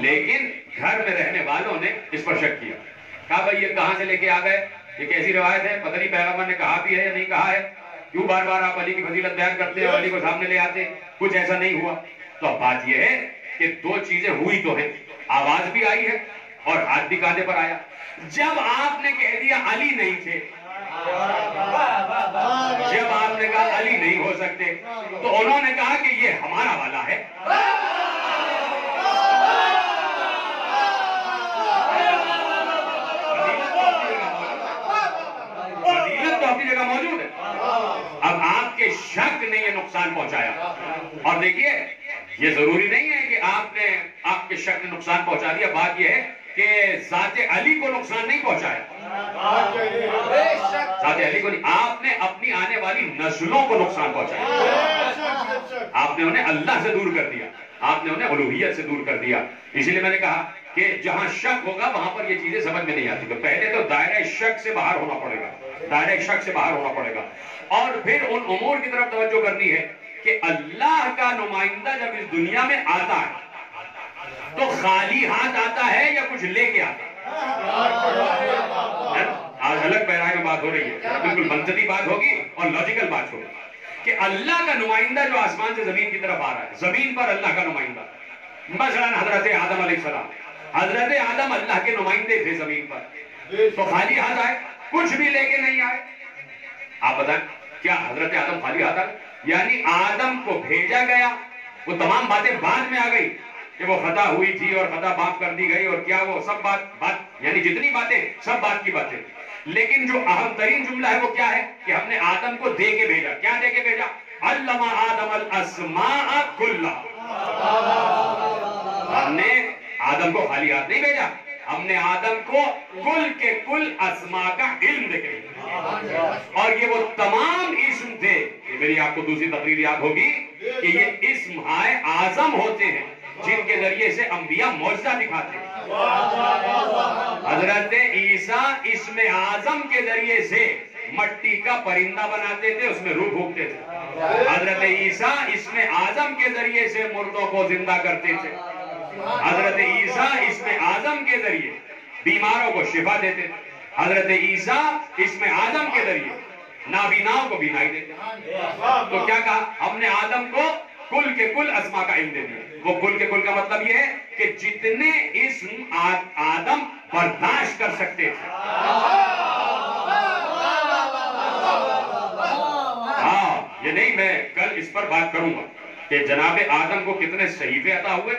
لیکن گھر میں رہنے والوں نے اس پر شک کیا، کہا بھائی یہ کہاں سے لے کے آ گئے، یہ کیسی روایت ہے، پتہ نہیں پیغمبر نے کہا بھی ہے یا نہیں کہا ہے، کیوں بار بار آپ علی کی فضیلت بیان کرتے ہیں اور علی کو سامنے لے آتے ہیں، کچھ ایسا نہیں ہوا. تو اب بات یہ ہے کہ 2 چیزیں ہوئی تو ہیں، آواز بھی آئی ہے اور ہاتھ بھی کاندھے پر آیا. جب آپ نے کہہ دیا علی نہیں تھے، جب آپ نے کہا علی نہیں ہو سکتے، تو انہوں نے کہا کہ یہ ہمارا والا ہے. فضیلت تو اپنی جگہ موجود ہے. اب آپ کے شک نے یہ نقصان پہنچایا. اور دیکھیے یہ ضروری نہیں ہے کہ آپ کے شک نے نقصان پہنچا دیا. بات یہ ہے کہ ذات علی کو نقصان نہیں پہنچایا، ذات علی کو نہیں، آپ نے اپنی آنے والی نسلوں کو نقصان پہنچایا. آپ نے انہیں اللہ سے دور کر دیا، آپ نے انہیں الوہیت سے دور کر دیا. اسی لیے میں نے کہا کہ جہاں شک ہوگا وہاں پر یہ چیزیں سمجھ میں نہیں آتی. تو پہلے تو دائرہ شک سے باہر ہونا پڑے گا، دائرہ شک سے باہر ہونا پڑے گا، اور پھر ان امور کی طرف توجہ کرنی ہے کہ اللہ کا نمائندہ جب اس دنیا میں آتا ہے تو خالی ہاتھ آتا ہے یا کچھ لے کے آتا ہے. آج الگ پیرائے میں بات ہو رہی ہے، بالکل منطقی بات ہوگی اور لاجیکل بات ہوگی کہ اللہ کا نمائندہ جو آسمان سے زمین کی طرف آ رہا ہے، زمین پر اللہ کا نمائندہ. مثلا حضرت آدم علیہ السلام، حضرت آدم اللہ کے نمائندے تھے زمین پر، تو خالی ہاتھ آئے، کچھ بھی لے کے نہیں آئے. آپ بتائیں کیا حضرت آدم خالی ہاتھ آئے؟ یعنی آدم کو بھیجا گیا، وہ تمام باتیں بعد میں آ گئی کہ وہ خطا ہوئی تھی اور خطا معاف کر دی گئی اور کیا وہ سب بات یعنی جتنی باتیں سب بات کی باتیں. لیکن جو اہم ترین جملہ ہے وہ کیا ہے کہ ہم نے آدم کو دے کے بھیجا. کیا دے کے بھیجا؟ علم آدم الاسماء کلھا. ہم نے آدم کو خالی ہاتھ نہیں بھیجا، ہم نے آدم کو کل کے کل اسماء کا علم دے کے بھیجا. اور یہ وہ تمام اسم تھے، یہ میری آپ کو دوسری تقریر یاد ہوگی کہ یہ اسم اعظم ہوتے ہیں جن کے ذریعے سے انبیاء معجزہ دکھاتے ہیں. حضرت عیسیٰ اسم اعظم کے ذریعے سے مٹی کا پرندہ بناتے تھے، اس میں روح پھونکتے تھے. حضرت عیسیٰ اسم اعظم کے ذریعے سے مردوں کو زندہ کرتے تھے. حضرت عیسیٰ اسم اعظم کے ذریعے بیماروں کو شفا دیتے تھے. حضرت عیسیٰ اسم اعظم کے ذریعے نابیناؤں کو بینائی دیتے. تو کیا کہا؟ ہم نے آدم کو کل کے کل اسماء کا علم دے دیا. وہ کل کے کل کا مطلب یہ ہے کہ جتنے اسم آدم برداشت کر سکتے تھے. ہاں یہ نہیں، میں کل اس پر بات کروں گا کہ جناب آدم کو کتنے صحیفے عطا ہوئے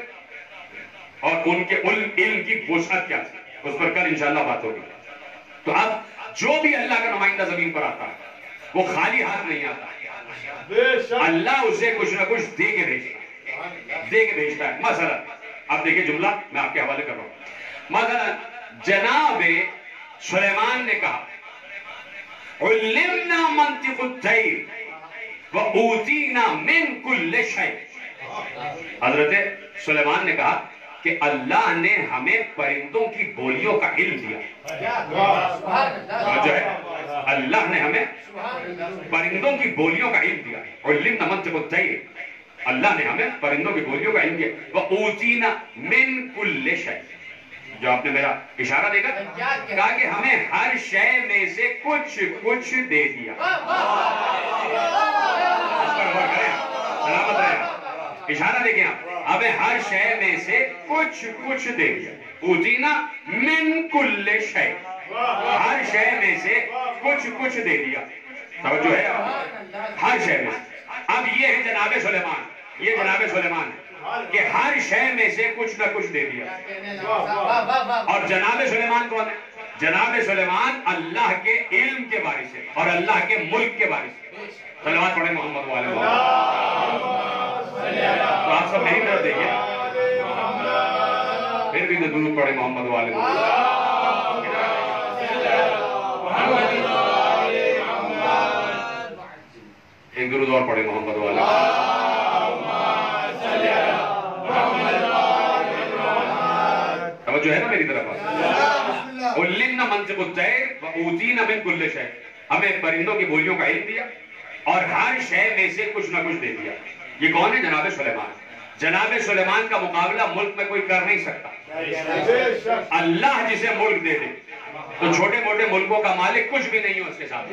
اور ان کے علم کی وسعت کیا تھی، اس پر کل انشاءاللہ بات ہوگی. تو اب جو بھی اللہ کا نمائندہ زمین پر آتا ہے وہ خالی ہاتھ نہیں آتا، اللہ اسے کچھ نہ کچھ دے کے بھیجتا ہے۔ مثلا اب دیکھیں جملہ میں آپ کے حوالے کر رہا ہوں۔ مثلا جناب سلیمان نے کہا علمنا منطق الطیر وَأُوتِينَا مِن كُلِّ شَيْءٍ۔ حضرت سلیمان نے کہا کہ اللہ نے ہمیں پرندوں کی بولیوں کا علم دیا، جو ہے اللہ نے ہمیں پرندوں کی بولیوں کا علم دیا، علمنا منطق الطیر، اللہ نے ہمیں پرندوں کی بولیوں کا علم دیا، وَأُوتِينَا مِن كُلِّ شَيْءٍ۔ جو آپ نے میرا اشارہ دیکھا، کہا کہ ہمیں ہر شے میں سے کچھ کچھ دے دیا۔ سلامت رہے، اشارہ دیکھیں آپ، ہمیں ہر شے میں سے کچھ کچھ دے دیا۔ اوتینا من کل شے، ہر شے میں سے کچھ کچھ دے دیا۔ توجہ ہے ہر شے میں۔ اب یہ ہے جناب سلیمان، یہ جناب سلیمان ہے کہ ہر شے میں سے کچھ نہ کچھ دے دیا۔ اور جناب سلیمان کون ہے؟ جناب سلیمان اللہ کے علم کے وارث ہے اور اللہ کے ملک کے وارث ہے۔ صلوات پڑھیں محمد والے محمد۔ تو آپ سب میری طرف دیکھیں، پھر بھی درود پڑھیں محمد والے محمد۔ ایک درود اور پڑھیں محمد والے۔ جو ہے نا میری طرف علمنا منطق الطیر وَأُوتِينَا مِن كُلِّ شَيْءٍ، ہمیں پرندوں کی بولیوں کا علم دیا اور ہر شے میں سے کچھ نہ کچھ دے دیا۔ یہ کون ہے؟ جناب سلیمان۔ جناب سلیمان کا مقابلہ ملک میں کوئی کر نہیں سکتا۔ اللہ جسے ملک دے دے تو چھوٹے موٹے ملکوں کا مالک کچھ بھی نہیں ہے اس کے ساتھ۔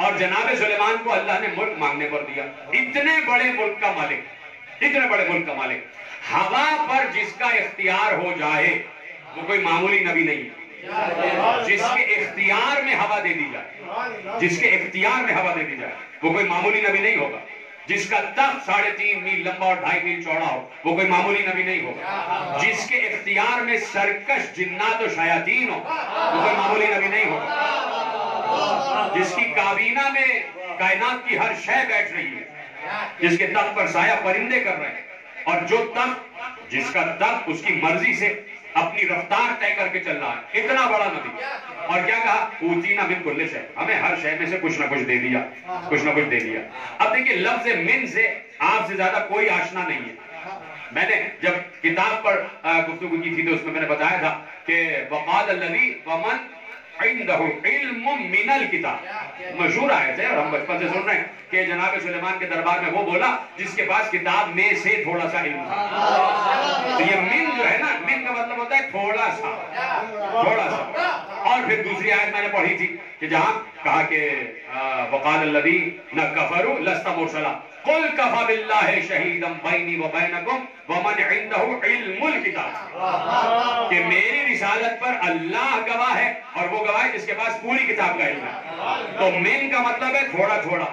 اور جناب سلیمان کو اللہ نے ملک مانگنے پر دیا، اتنے بڑے ملک کا مالک، اتنے بڑے ملک کا مالک۔ ہوا پر جس کا اختیار ہو جائے وہ کوئی معمولی نبی نہیں ہے۔ جس کے اختیار میں ہوا دے دی جائے، جس کے اختیار میں ہوا دے دی جائے وہ کوئی معمولی نبی نہیں ہوگا۔ جس کا تخت 3.5 میل لمبا اور 2.5 میل چوڑا ہو وہ کوئی معمولی نبی نہیں ہوگا۔ جس کے اختیار میں سرکش جنات و شیاطین ہو وہ کوئی معمولی نبی نہیں ہوگا۔ جس کی کابینہ میں کائنات کی ہر شے بیٹھ رہی ہے، جس کے تخت پر سایہ پرندے کر رہے ہیں، اور جو تخت جس کا تخت اس کی مرضی سے اپنی رفتار طے کر کے چل رہا ہے، اتنا بڑا نبی۔ اور کیا کہا؟ اوتینا من کل شے، ہمیں ہر شے میں سے کچھ نہ کچھ دے دیا، کچھ نہ کچھ دے دیا۔ اب دیکھیں لفظ من سے آپ سے زیادہ کوئی آشنا نہیں ہے۔ میں نے جب کتاب پر گفتگو کی تھی تو اس میں نے بتایا تھا کہ وقال الذی ومن عنده علم من الکتاب، مشہور آیت ہے اور ہم بچپن سے سن رہے ہیں کہ جناب سلیمان کے دربار میں وہ بولا جس کے پاس کتاب میں سے تھوڑا سا علم تھا۔ تو یہ من جو ہے نا، من کا مطلب ہوتا ہے تھوڑا سا، تھوڑا سا۔ اور پھر دوسری آیت میں نے پڑھی تھی کہ جہاں کہا کہ وقال الذین کفروا لست مرسلا قل کفی باللہ شہیدا بینی وبینکم ومن عنده علم الکتاب، کہ میری رسالت پر اللہ گواہ ہے اور وہ گواہ ہے جس کے پاس پوری کتاب کا علم ہے۔ تو من کا مطلب ہے تھوڑا تھوڑا،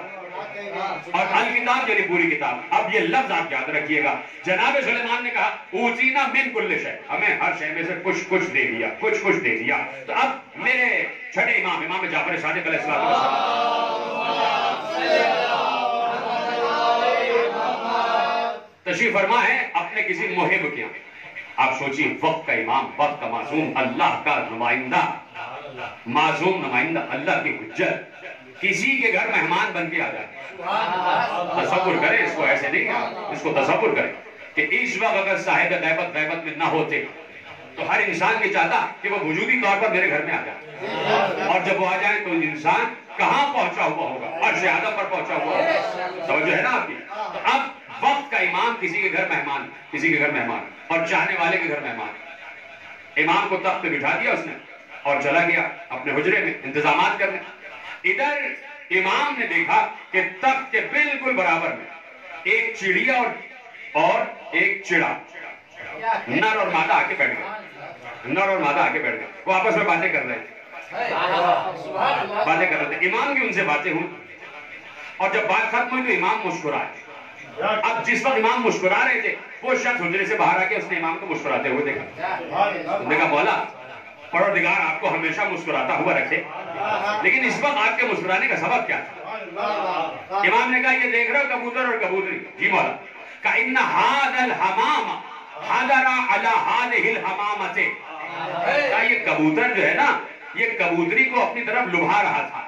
اور الکتاب یعنی پوری کتاب۔ اب یہ لفظ آپ یاد رکھیے گا، جناب سلیمان نے کہا اوتینا من کل شے، ہمیں ہر شے میں سے کچھ کچھ دے دیا، کچھ کچھ دے دیا۔ تو اب میرے چھٹے امام جعفر صادق علیہ السلام تشریف فرما ہے اپنے کسی محب کے یہاں۔ آپ سوچیے، وقت کا امام، وقت کا معصوم، اللہ کا نمائندہ، معصوم نمائندہ، اللہ کی حجت، کسی کے گھر مہمان بن کے آ جائے۔ تصور کریں اس کو، ایسے نہیں، اس کو تصور کریں کہ اس وقت اگر صاحب غیبت میں نہ ہوتے تو ہر انسان یہ چاہتا کہ وہ وجودی طور پر میرے گھر میں آ جائے، اور جب وہ آ جائے تو انسان کہاں پہنچا ہوا ہوگا؟ عرش اعظم پر پہنچا ہوا ہوگا۔ توجہ ہے نا آپ کی؟ تو اب وقت کا امام کسی کے گھر مہمان، کسی کے گھر مہمان، اور چاہنے والے کے گھر مہمان۔ امام کو تخت پہ بٹھا دیا اس نے اور چلا گیا اپنے حجرے میں انتظامات کرنے۔ ادھر امام نے دیکھا کہ تخت کے بالکل برابر میں ایک چڑیا اور ایک چڑا، نر اور مادہ آ کے بیٹھ گئے، نر اور مادہ آ کے بیٹھ گئے، وہ آپس میں باتیں کر رہے تھے، باتیں کر رہے تھے۔ امام کی ان سے باتیں ہوئی اور جب بات ختم ہوئی تو امام مسکرائے۔ اب جس وقت امام مسکرا رہے تھے وہ شخص حجرے سے باہر آ کے اس نے امام کو مسکراتے ہوئے دیکھا، مولا پروردگار آپ کو ہمیشہ مسکراتا ہوا رکھے. لیکن اس وقت آپ کے مسکرانے کا سبب کیا تھا؟ امام نے کہا یہ دیکھ رہے ہو کبوتر اور کبوتری؟ جی مولا. کَإِنَّ هَذَا الْحَمَامَ حَضَرَ عَلَى هَذِهِ الْحَمَامَةِ. کہا یہ کبوتر جو ہے نا یہ کبوتری کو اپنی طرف لبھا رہا تھا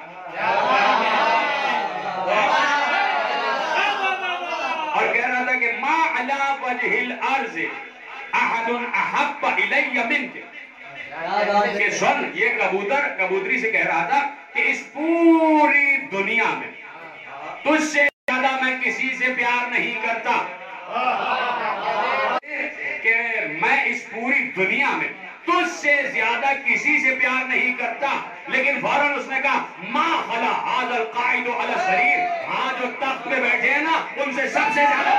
اور کہہ رہا تھا کہ مَا عَلَى وَجْهِ الْأَرْضِ أَحَدٌ أَحَبَّ إِلَيَّ مِنْكَ. کہ سن یہ کبوتر کبوتری سے کہہ رہا تھا کہ اس پوری دنیا میں تجھ سے زیادہ میں کسی سے پیار نہیں کرتا، کہ میں اس پوری دنیا میں تجھ سے زیادہ کسی سے پیار نہیں کرتا. لیکن فوراً اس نے کہا ما خلا هذا القاعد على السرير. ہاں جو تخت پہ بیٹھے ہیں نا ان سے سب سے زیادہ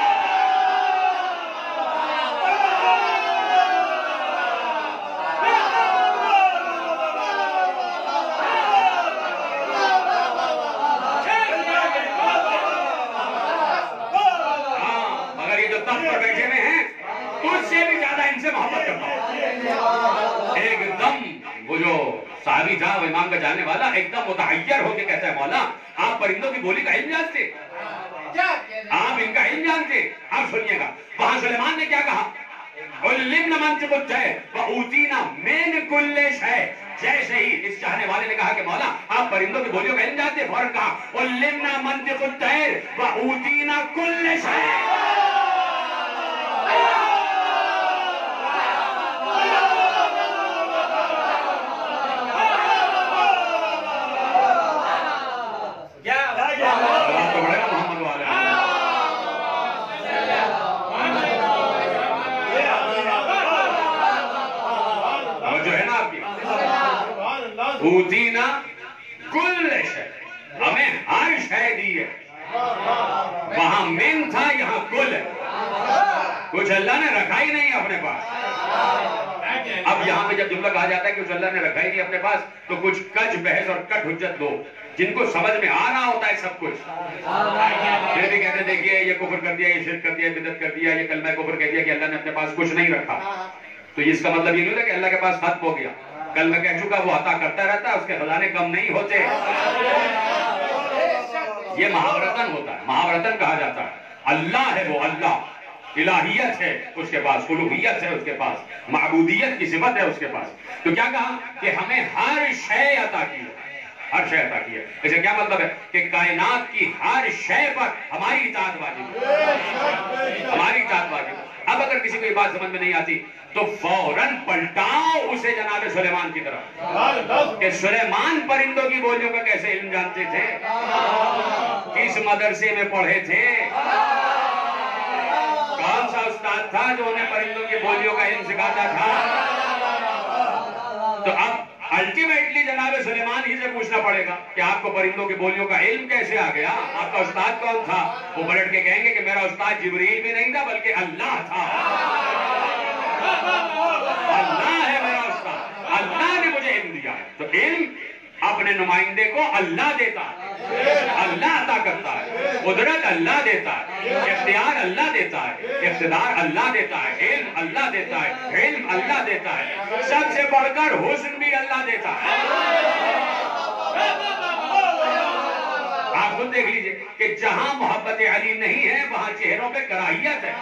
بیٹھے ہوئے ہیں اس سے بھی زیادہ ان سے محبت کرتا ہوں. ایک دم وہ جو صحابی تھا وہ امام کا جاننے والا ایک دم متحیر ہو کے کہتا ہے مولا آپ پرندوں کی بولی کا علم جانتے، آپ ان کا علم جانتے. آپ سنیے گا وہاں سلیمان نے کیا کہا، عُلِّمْنَا مَنْطِقُ الطَّيْرِ وَأُوتِينَا مِنْ كُلِّ شَيْءٍ. جیسے ہی اس چاہنے والے نے کہا کہ مولا آپ پرندوں کی بولیوں کا علم جانتے، فوراً کہا عُلِّمْنَا مَنْطِقُ الطَّيْرِ وَأُوتِينَا كُلِّ شَيْءٍ. اوتینا کل شے، ہمیں ہر شے دی ہے. وہاں من تھا یہاں کل ہے. کچھ اللہ نے رکھا ہی نہیں اپنے پاس. اب یہاں پہ جب جملہ کہا جاتا ہے کہ کچھ اللہ نے رکھا ہی نہیں اپنے پاس تو کچھ کج بحث اور کٹ حجت لو جن کو سمجھ میں آ رہا ہوتا ہے سب کچھ پھر بھی کہتے دیکھیے یہ کفر کر دیا، یہ شرک کر دیا، بدعت کر دیا، یہ کلمہ کفر کہہ دیا کہ اللہ نے اپنے پاس کچھ نہیں رکھا. تو اس کا مطلب یہ نہیں ہوتا کہ اللہ کے پاس ختم ہو گیا. کل میں کہہ چکا وہ عطا کرتا رہتا ہے، اس کے خزانے کم نہیں ہوتے. یہ محاورتن ہوتا ہے، محاورتن کہا جاتا ہے. اللہ ہے وہ اللہ، الہیت ہے اس کے پاس، الوہیت ہے اس کے پاس، معبودیت کی صفت ہے اس کے پاس. تو کیا کہا کہ ہمیں ہر شے عطا کی ہے، ہر شے عطا کی ہے. اسے کیا مطلب ہے کہ کائنات کی ہر شے پر ہماری اطاعت واجب ہے، ہماری اطاعت واجب ہے. اب اگر کسی کو یہ بات سمجھ میں نہیں آتی تو فوراً پلٹاؤ اسے جناب سلیمان کی طرف کہ سلیمان پرندوں کی بولیوں کا کیسے علم جانتے تھے، کس مدرسے میں پڑھے تھے، کون سا استاد تھا جو انہیں پرندوں کی بولیوں کا علم سکھاتا تھا. تو اب الٹیمیٹلی جناب سلیمان ہی سے پوچھنا پڑے گا کہ آپ کو پرندوں کی بولیوں کا علم کیسے آ گیا، آپ کا استاد کون تھا. وہ پلٹ کے کہیں گے کہ میرا استاد جبریل بھی نہیں تھا بلکہ اللہ تھا. اللہ ہے میرا استاد، اللہ نے مجھے علم دیا ہے. تو علم اپنے نمائندے کو اللہ دیتا ہے، اللہ عطا کرتا ہے. قدرت اللہ دیتا ہے، اختیار اللہ دیتا ہے، اقتدار اللہ دیتا ہے، علم اللہ دیتا ہے، علم اللہ دیتا ہے. سب سے بڑھ کر حسن بھی اللہ دیتا ہے. آپ خود دیکھ لیجئے کہ جہاں محبت علی نہیں ہے وہاں چہروں پہ کراہیت ہے.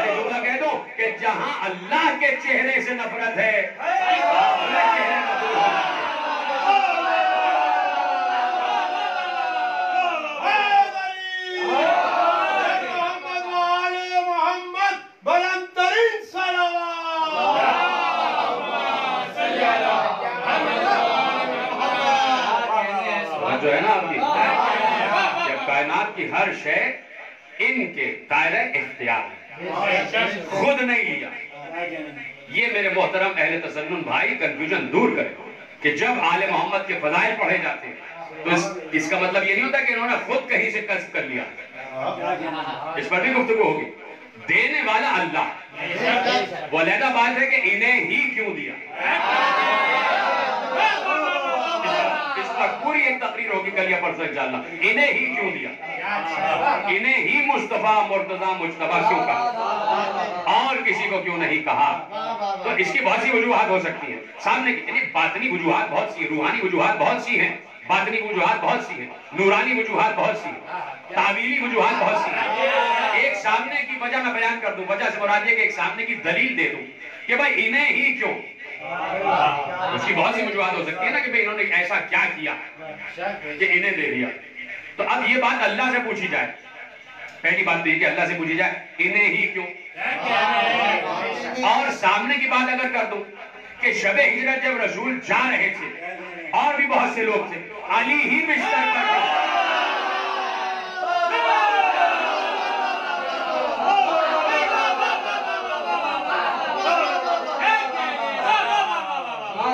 جملہ کہہ دو کہ جہاں اللہ کے چہرے سے نفرت ہے جو ہے نا آپ کی جب کائنات کی ہر شے ان کے دائرہ اختیار ہے، خود نہیں لیا. یہ میرے محترم اہل تسنن بھائی کنفیوژن دور کریں کہ جب آل محمد کے فضائل پڑھے جاتے ہیں تو اس کا مطلب یہ نہیں ہوتا کہ انہوں نے خود کہیں سے کسب کر لیا. اس پر بھی گفتگو ہوگی. دینے والا اللہ، وہ علیحدہ بات ہے کہ انہیں ہی کیوں دیا. اس پر پوری ایک تقریر ذکر ہوگی کل یا پرسوں انشاءاللہ. انہیں ہی کیوں دیا؟ انہیں ہی مصطفیٰ مرتضیٰ مجتبیٰ کیوں کہا اور کسی کو کیوں نہیں کہا؟ تو اس کی بہت سی وجوہات ہو سکتی ہیں. سامنے کی یعنی باطنی وجوہات بہت سی ہیں، روحانی وجوہات بہت سی ہیں، باطنی وجوہات بہت سی ہیں، نورانی وجوہات بہت سی ہیں، تعویلی وجوہات بہت سی ہیں. ایک سامنے کی وجہ میں بیان کر دوں، وجہ سے مراد یہ کہ ایک سامنے کی دلیل دے دوں کہ بھائی انہیں ہی کیوں. اس کی بہت سی وجوہات ہو سکتی ہے نا کہ بھئی انہوں نے ایسا کیا کیا کہ انہیں دے دیا. تو اب یہ بات اللہ سے پوچھی جائے. پہلی بات تو یہ کہ اللہ سے پوچھی جائے انہیں ہی کیوں. اور سامنے کی بات اگر کر دوں کہ شب ہجرت جب رسول جا رہے تھے اور بھی بہت سے لوگ تھے، علی ہی بستر پر تھے.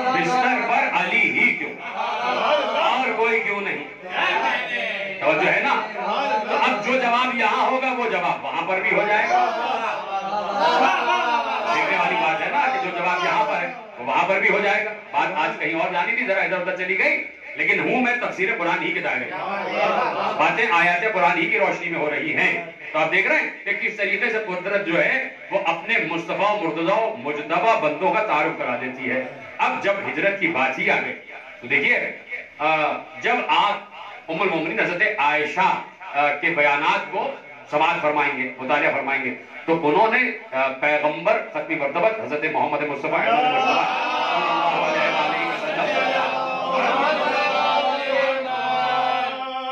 بستر پر علی ہی کیوں اور کوئی کیوں نہیں. توجہ ہے نا. تو اب جو جواب یہاں ہوگا وہ جواب وہاں پر بھی ہو جائے گا. دیکھنے والی بات ہے نا کہ جو جواب یہاں پر ہے وہ وہاں پر بھی ہو جائے گا. بات آج کہیں اور جانی تھی، ذرا ادھر ادھر چلی گئی، لیکن ہوں میں تفسیر قرآن ہی کے دائرے. باتیں آیات قرآن ہی کی روشنی میں ہو رہی ہیں. تو آپ دیکھ رہے ہیں کہ کس طریقے سے قدرت جو ہے وہ اپنے مصطفیٰ مرتضیٰ مجتبیٰ بندوں کا تعارف کرا دیتی ہے. اب جب ہجرت کی بات ہی آ گئی تو دیکھیے جب آپ ام المومنین حضرت عائشہ کے بیانات کو سماعت فرمائیں گے، مطالعہ فرمائیں گے، تو انہوں نے پیغمبر ختمی مرتبت حضرت محمد مصطفیٰ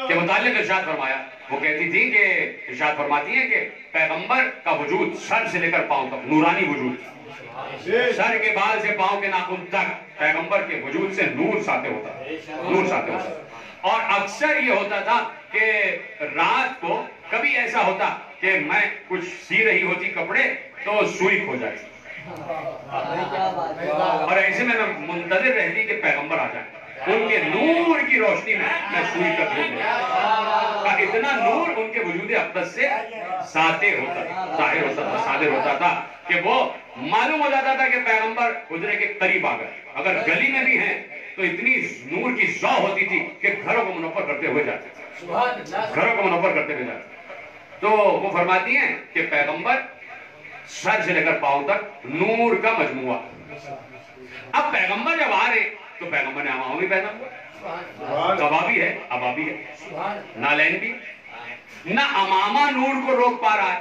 کے متعلق ارشاد فرمایا. وہ کہتی تھی کہ ارشاد فرماتی ہیں کہ پیغمبر کا وجود سر سے لے کر پاؤں تک نورانی وجود، سر کے بال سے پاؤں کے ناخن تک پیغمبر کے وجود سے نور ساتے ہوتا، نور ساتے ہوتا. اور اکثر یہ ہوتا تھا کہ رات کو کبھی ایسا ہوتا کہ میں کچھ سی رہی ہوتی کپڑے تو سوئی کھو جاتی، اور ایسے میں منتظر رہتی کہ پیغمبر آ جائے. ان کے نور کی روشنی میں سوئی کا دھوپ لے. اتنا نور ان کے وجود اقدس سے ساطع ہوتا تھا، ظاہر ہوتا تھا، صادر ہوتا تھا کہ وہ معلوم ہو جاتا تھا کہ پیغمبر حجرے کے قریب آ گئے. اگر گلی میں بھی ہیں تو اتنی نور کی ضوء ہوتی تھی کہ گھروں کو منور کرتے ہوئے جاتے تھے، گھروں کو منور کرتے ہوئے جاتے. تو وہ فرماتی ہیں کہ پیغمبر سر سے لے کر پاؤں تک نور کا مجموعہ. اب پیغمبر جب آ رہے تو پیغمبر نے امامہ بھی پہنا ہوا، قبا بھی ہے، ابا بھی ہے، نالین بھی. نہ امامہ نور کو روک پا رہا ہے،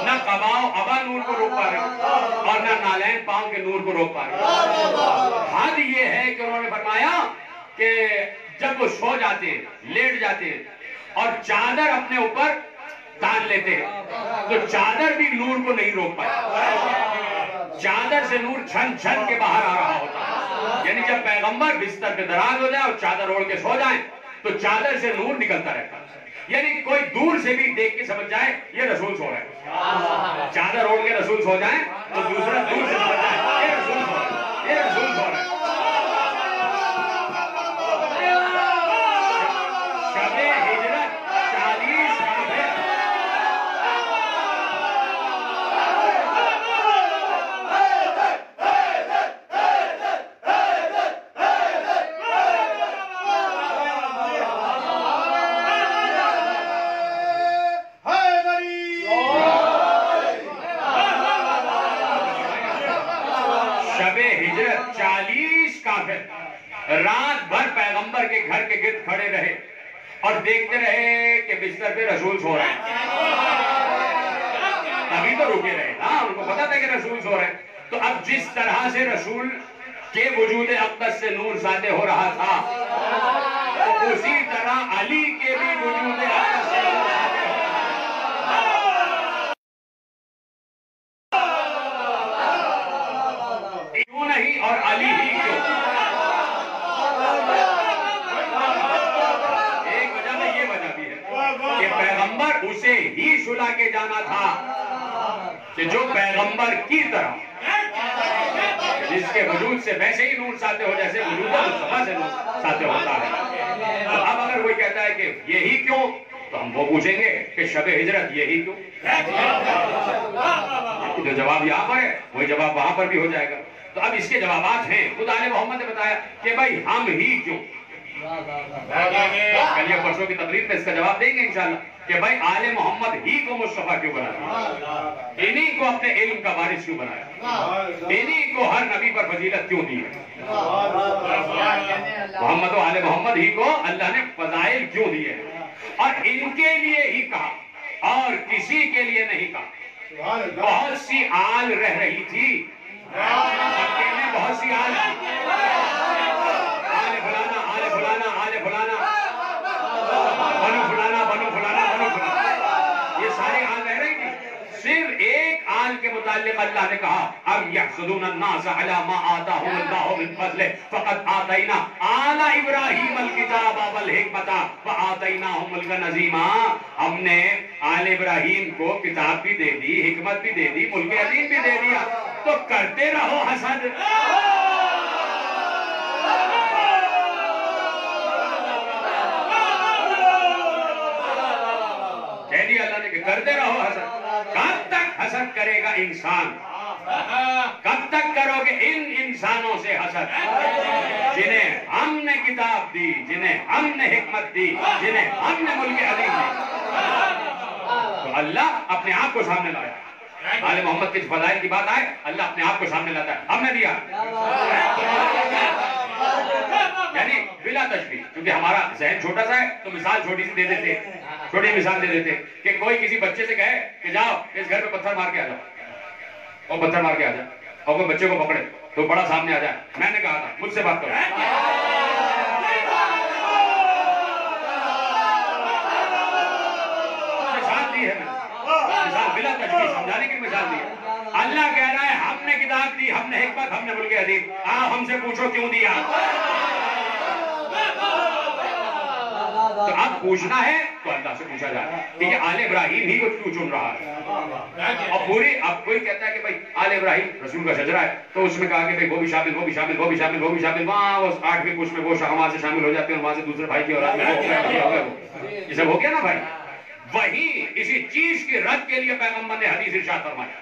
نہ قباؤ ابا نور کو روک پا رہے اور نہ نالین پاؤں کے نور کو روک پا رہے. حد یہ ہے کہ انہوں نے فرمایا کہ جب وہ سو جاتے ہیں، لیٹ جاتے ہیں اور چادر اپنے اوپر تان لیتے ہیں تو چادر بھی نور کو نہیں روک پائے. چادر سے نور چھن چھن کے باہر آ رہا ہوتا. یعنی جب پیغمبر بستر پہ دراز ہو جائے اور چادر اوڑھ کے سو جائیں تو چادر سے نور نکلتا رہتا. یعنی کوئی دور سے بھی دیکھ کے سمجھ جائے یہ رسول سو رہے ہیں. چادر اوڑھ کے رسول سو جائیں تو دوسرا دور سے سمجھ جائے یہ رسول سو رہے ہیں، یہ رسول سو رہے ہیں. رات بھر پیغمبر کے گھر کے گرد کھڑے رہے اور دیکھتے رہے کہ بستر پہ رسول سو رہے ہیں. تبھی تو رکے رہے نا، ان کو پتا تھا کہ رسول سو رہے ہیں. تو اب جس طرح سے رسول کے وجود اقدس سے نور ساطع ہو رہا تھا تو اسی طرح علی کے بھی وجود اقدس سے نور ساطع ہو رہا تھا. کیوں نہیں اور علی ہی کیوں؟ کہ پیغمبر اسے ہی سلا کے جانا تھا کہ جو پیغمبر کی طرح جس کے وجود سے ویسے ہی نور ساطع ہو جیسے وجود مصطفیٰ سے نور ساطع ہوتا ہے. تو اب اگر کوئی کہتا ہے کہ یہی کیوں تو ہم وہ پوچھیں گے کہ شب ہجرت یہی کیوں؟ جو جواب یہاں پر ہے وہی جواب وہاں پر بھی ہو جائے گا. تو اب اس کے جوابات ہیں. خود آل محمد نے بتایا کہ بھائی ہم ہی کیوں. کل یا پرسوں کی تقریر میں اس کا جواب دیں گے انشاءاللہ کہ بھائی آل محمد ہی کو مصطفیٰ کیوں بنایا, انہی کو اپنے علم کا وارث کیوں بنایا, انہی کو ہر نبی پر فضیلت کیوں دی ہے. محمد و آل محمد ہی کو اللہ نے فضائل کیوں دیے ہیں, اور ان کے لیے ہی کہا اور کسی کے لیے نہیں کہا. بہت سی آل رہ رہی تھی, مکے میں بہت سی آل, آل فلانا آل فلانا آل فلانا, بنو فلانا بنو فلانا بنو فلانا, یہ ساری آل رہ رہی تھی. صرف ایک آل کے متعلق اللہ نے کہا ام یحسدون الناس علی ما آتاہم اللہ من فضلہ فقد آتینا آل ابراہیم الکتاب والحکمت وآتیناہم ملکا عظیما. ہم نے آل ابراہیم کو کتاب بھی دے دی, حکمت بھی دے دی, ملک عظیم بھی دے دیا, تو کرتے رہو حسد. کہہ دیا اللہ نے کہ کرتے رہو حسد. کب تک حسد کرے گا انسان؟ کب تک کرو گے ان انسانوں سے حسد جنہیں ہم نے کتاب دی, جنہیں ہم نے حکمت دی, جنہیں ہم نے ملک عظیم دی. تو اللہ اپنے آپ کو سامنے لایا. آل محمد کی فضائل کی بات آئے, اللہ اپنے آپ کو سامنے لاتا ہے, ہم نے دیا, یعنی بلا تشبیہ. کیونکہ ہمارا ذہن چھوٹا سا ہے تو مثال چھوٹی سی دے دیتے, چھوٹی مثال دے دیتے کہ کوئی کسی بچے سے کہے کہ جاؤ اس گھر پہ پتھر مار کے آ جاؤ, اور پتھر مار کے آ جائے, اور کوئی بچے کو پکڑے تو بڑا سامنے آ جائے, میں نے کہا تھا مجھ سے بات کرو. مثال دی ہے میں, مثال بلا تشبیہ سمجھانے کی مثال دی ہے. اللہ کہہ رہا ہے ہم نے کتاب دی, ہم نے حکمت, ہم نے ملک عظیم. آپ ہم سے پوچھو کیوں دیا. تو اب پوچھنا ہے تو اللہ سے پوچھا جائے کہ یہ آل ابراہیم ہی کو کیوں چن رہا ہے. اور پوری اب کوئی کہتا ہے کہ بھائی آل ابراہیم رسول کا شجرہ ہے, تو اس میں کہا کہ بھائی وہ بھی شامل, وہ بھی شامل, وہ بھی شامل, وہ بھی شامل, وہاں وہ 8ویں پوچھ میں وہ وہاں سے شامل ہو جاتے ہیں, وہاں سے دوسرے بھائی کی اولاد میں یہ سب ہو گیا نا بھائی. وہی اسی چیز کی رد کے لیے پیغمبر نے حدیث ارشاد فرمایا,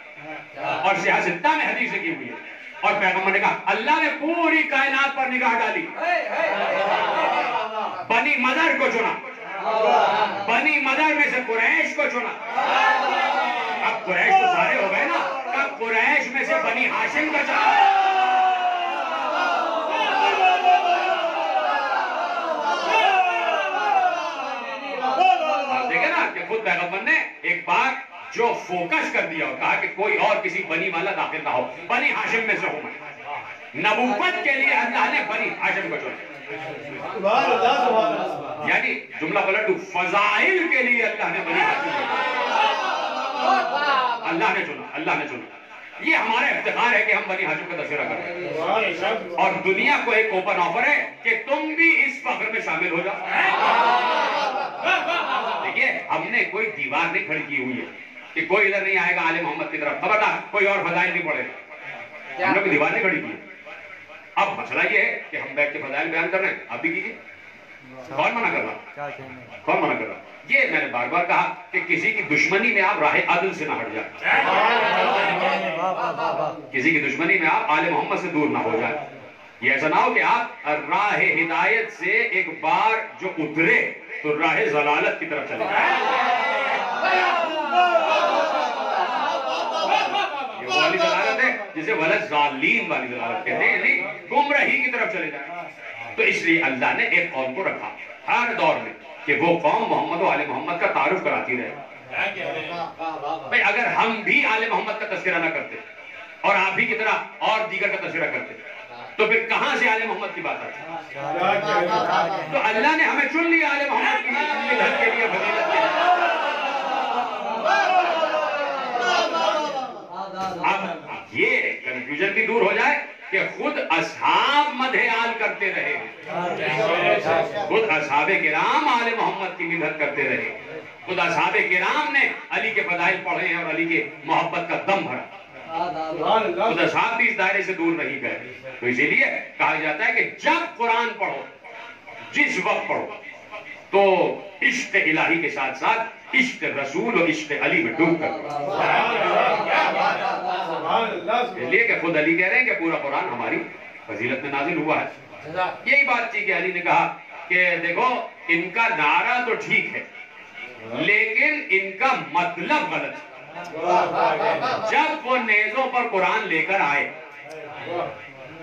اور سیاستہ میں حدیث کی ہوئی ہے, اور پیغمبر نے کہا اللہ نے پوری کائنات پر نگاہ ڈالی, بنی مدر کو چنا, بنی مدر میں سے قریش کو چنا. اب قریش تو سارے ہو گئے نا, اب قریش میں سے بنی ہاشم کا چنا. آپ دیکھیں نا کہ خود پیغمبر نے ایک بار جو فوکس کر دیا اور کہا کہ کوئی اور کسی بنی والا داخل نہ ہو, بنی ہاشم میں سے ہوں میں. نبوت کے لیے اللہ نے بنی ہاشم کو چنا. یعنی جملہ پلٹ دوں, فضائل کے لیے اللہ نے بنی ہاشم کو چنا. اللہ نے چنا, اللہ نے چنا. یہ ہمارا افتخار ہے کہ ہم بنی ہاشم کا تذکرہ کریں, اور دنیا کو ایک اوپن آفر ہے کہ تم بھی اس فخر میں شامل ہو جاؤ. دیکھیے ہم نے کوئی دیوار نہیں کھڑی کی ہوئی ہے کہ کوئی ادھر نہیں آئے گا آل محمد کی طرف, خبردار کوئی اور فضائل نہیں پڑے گا. ہم نے کوئی دیوار نہیں کھڑی کی ہے. اب مسئلہ یہ ہے کہ ہم بیٹھ کے فضائل بیان کر رہے ہیں, آپ بھی کیجیے. کون منع کر رہا, کون منع کر رہا. یہ میں نے بار بار کہا کہ کسی کی دشمنی میں آپ راہ عدل سے نہ ہٹ جائیں, کسی کی دشمنی میں آپ آل محمد سے دور نہ ہو جائیں. یہ ایسا نہ ہو کہ آپ راہ ہدایت سے ایک بار جو اترے تو راہ ضلالت کی طرف چلے جائیں. یہ وہ والی ضلالت ہے جسے ولد ظالین والی ضلالت کہتے ہیں, یعنی گمراہی کی طرف چلے جائیں. تو اس لیے اللہ نے ایک قوم کو رکھا ہر دور میں کہ وہ قوم محمد و آل محمد کا تعارف کراتی رہے. بھئی اگر ہم بھی آل محمد کا تذکرہ نہ کرتے اور آپ ہی کی طرح اور دیگر کا تذکرہ کرتے تو پھر کہاں سے آل محمد کی بات آتی. تو اللہ نے ہمیں چن لیا آل محمد کی مدحت کے لیے, فضیلت کے لیے. اب یہ کنفیوژن بھی دور ہو جائے کہ خود اصحاب مدح آل کرتے رہے, خود اصحاب کرام آل محمد کی مدحت کرتے رہے, خود اصحاب کرام نے علی کے فضائل پڑھے ہیں اور علی کے محبت کا دم بھرا. خود اصحاب بھی اس دائرے سے دور نہیں گئے. تو اسی لیے کہا جاتا ہے کہ جب قرآن پڑھو, جس وقت پڑھو, تو عشق الہی کے ساتھ ساتھ عشق رسول اور عشق علی میں ڈوب کر اس لیے کہ خود علی کہہ رہے ہیں کہ پورا قرآن ہماری فضیلت میں نازل ہوا ہے. یہی بات تھی کہ علی نے کہا کہ دیکھو ان کا نعرہ تو ٹھیک ہے لیکن ان کا مطلب غلط ہے. جب وہ نیزوں پر قرآن لے کر آئے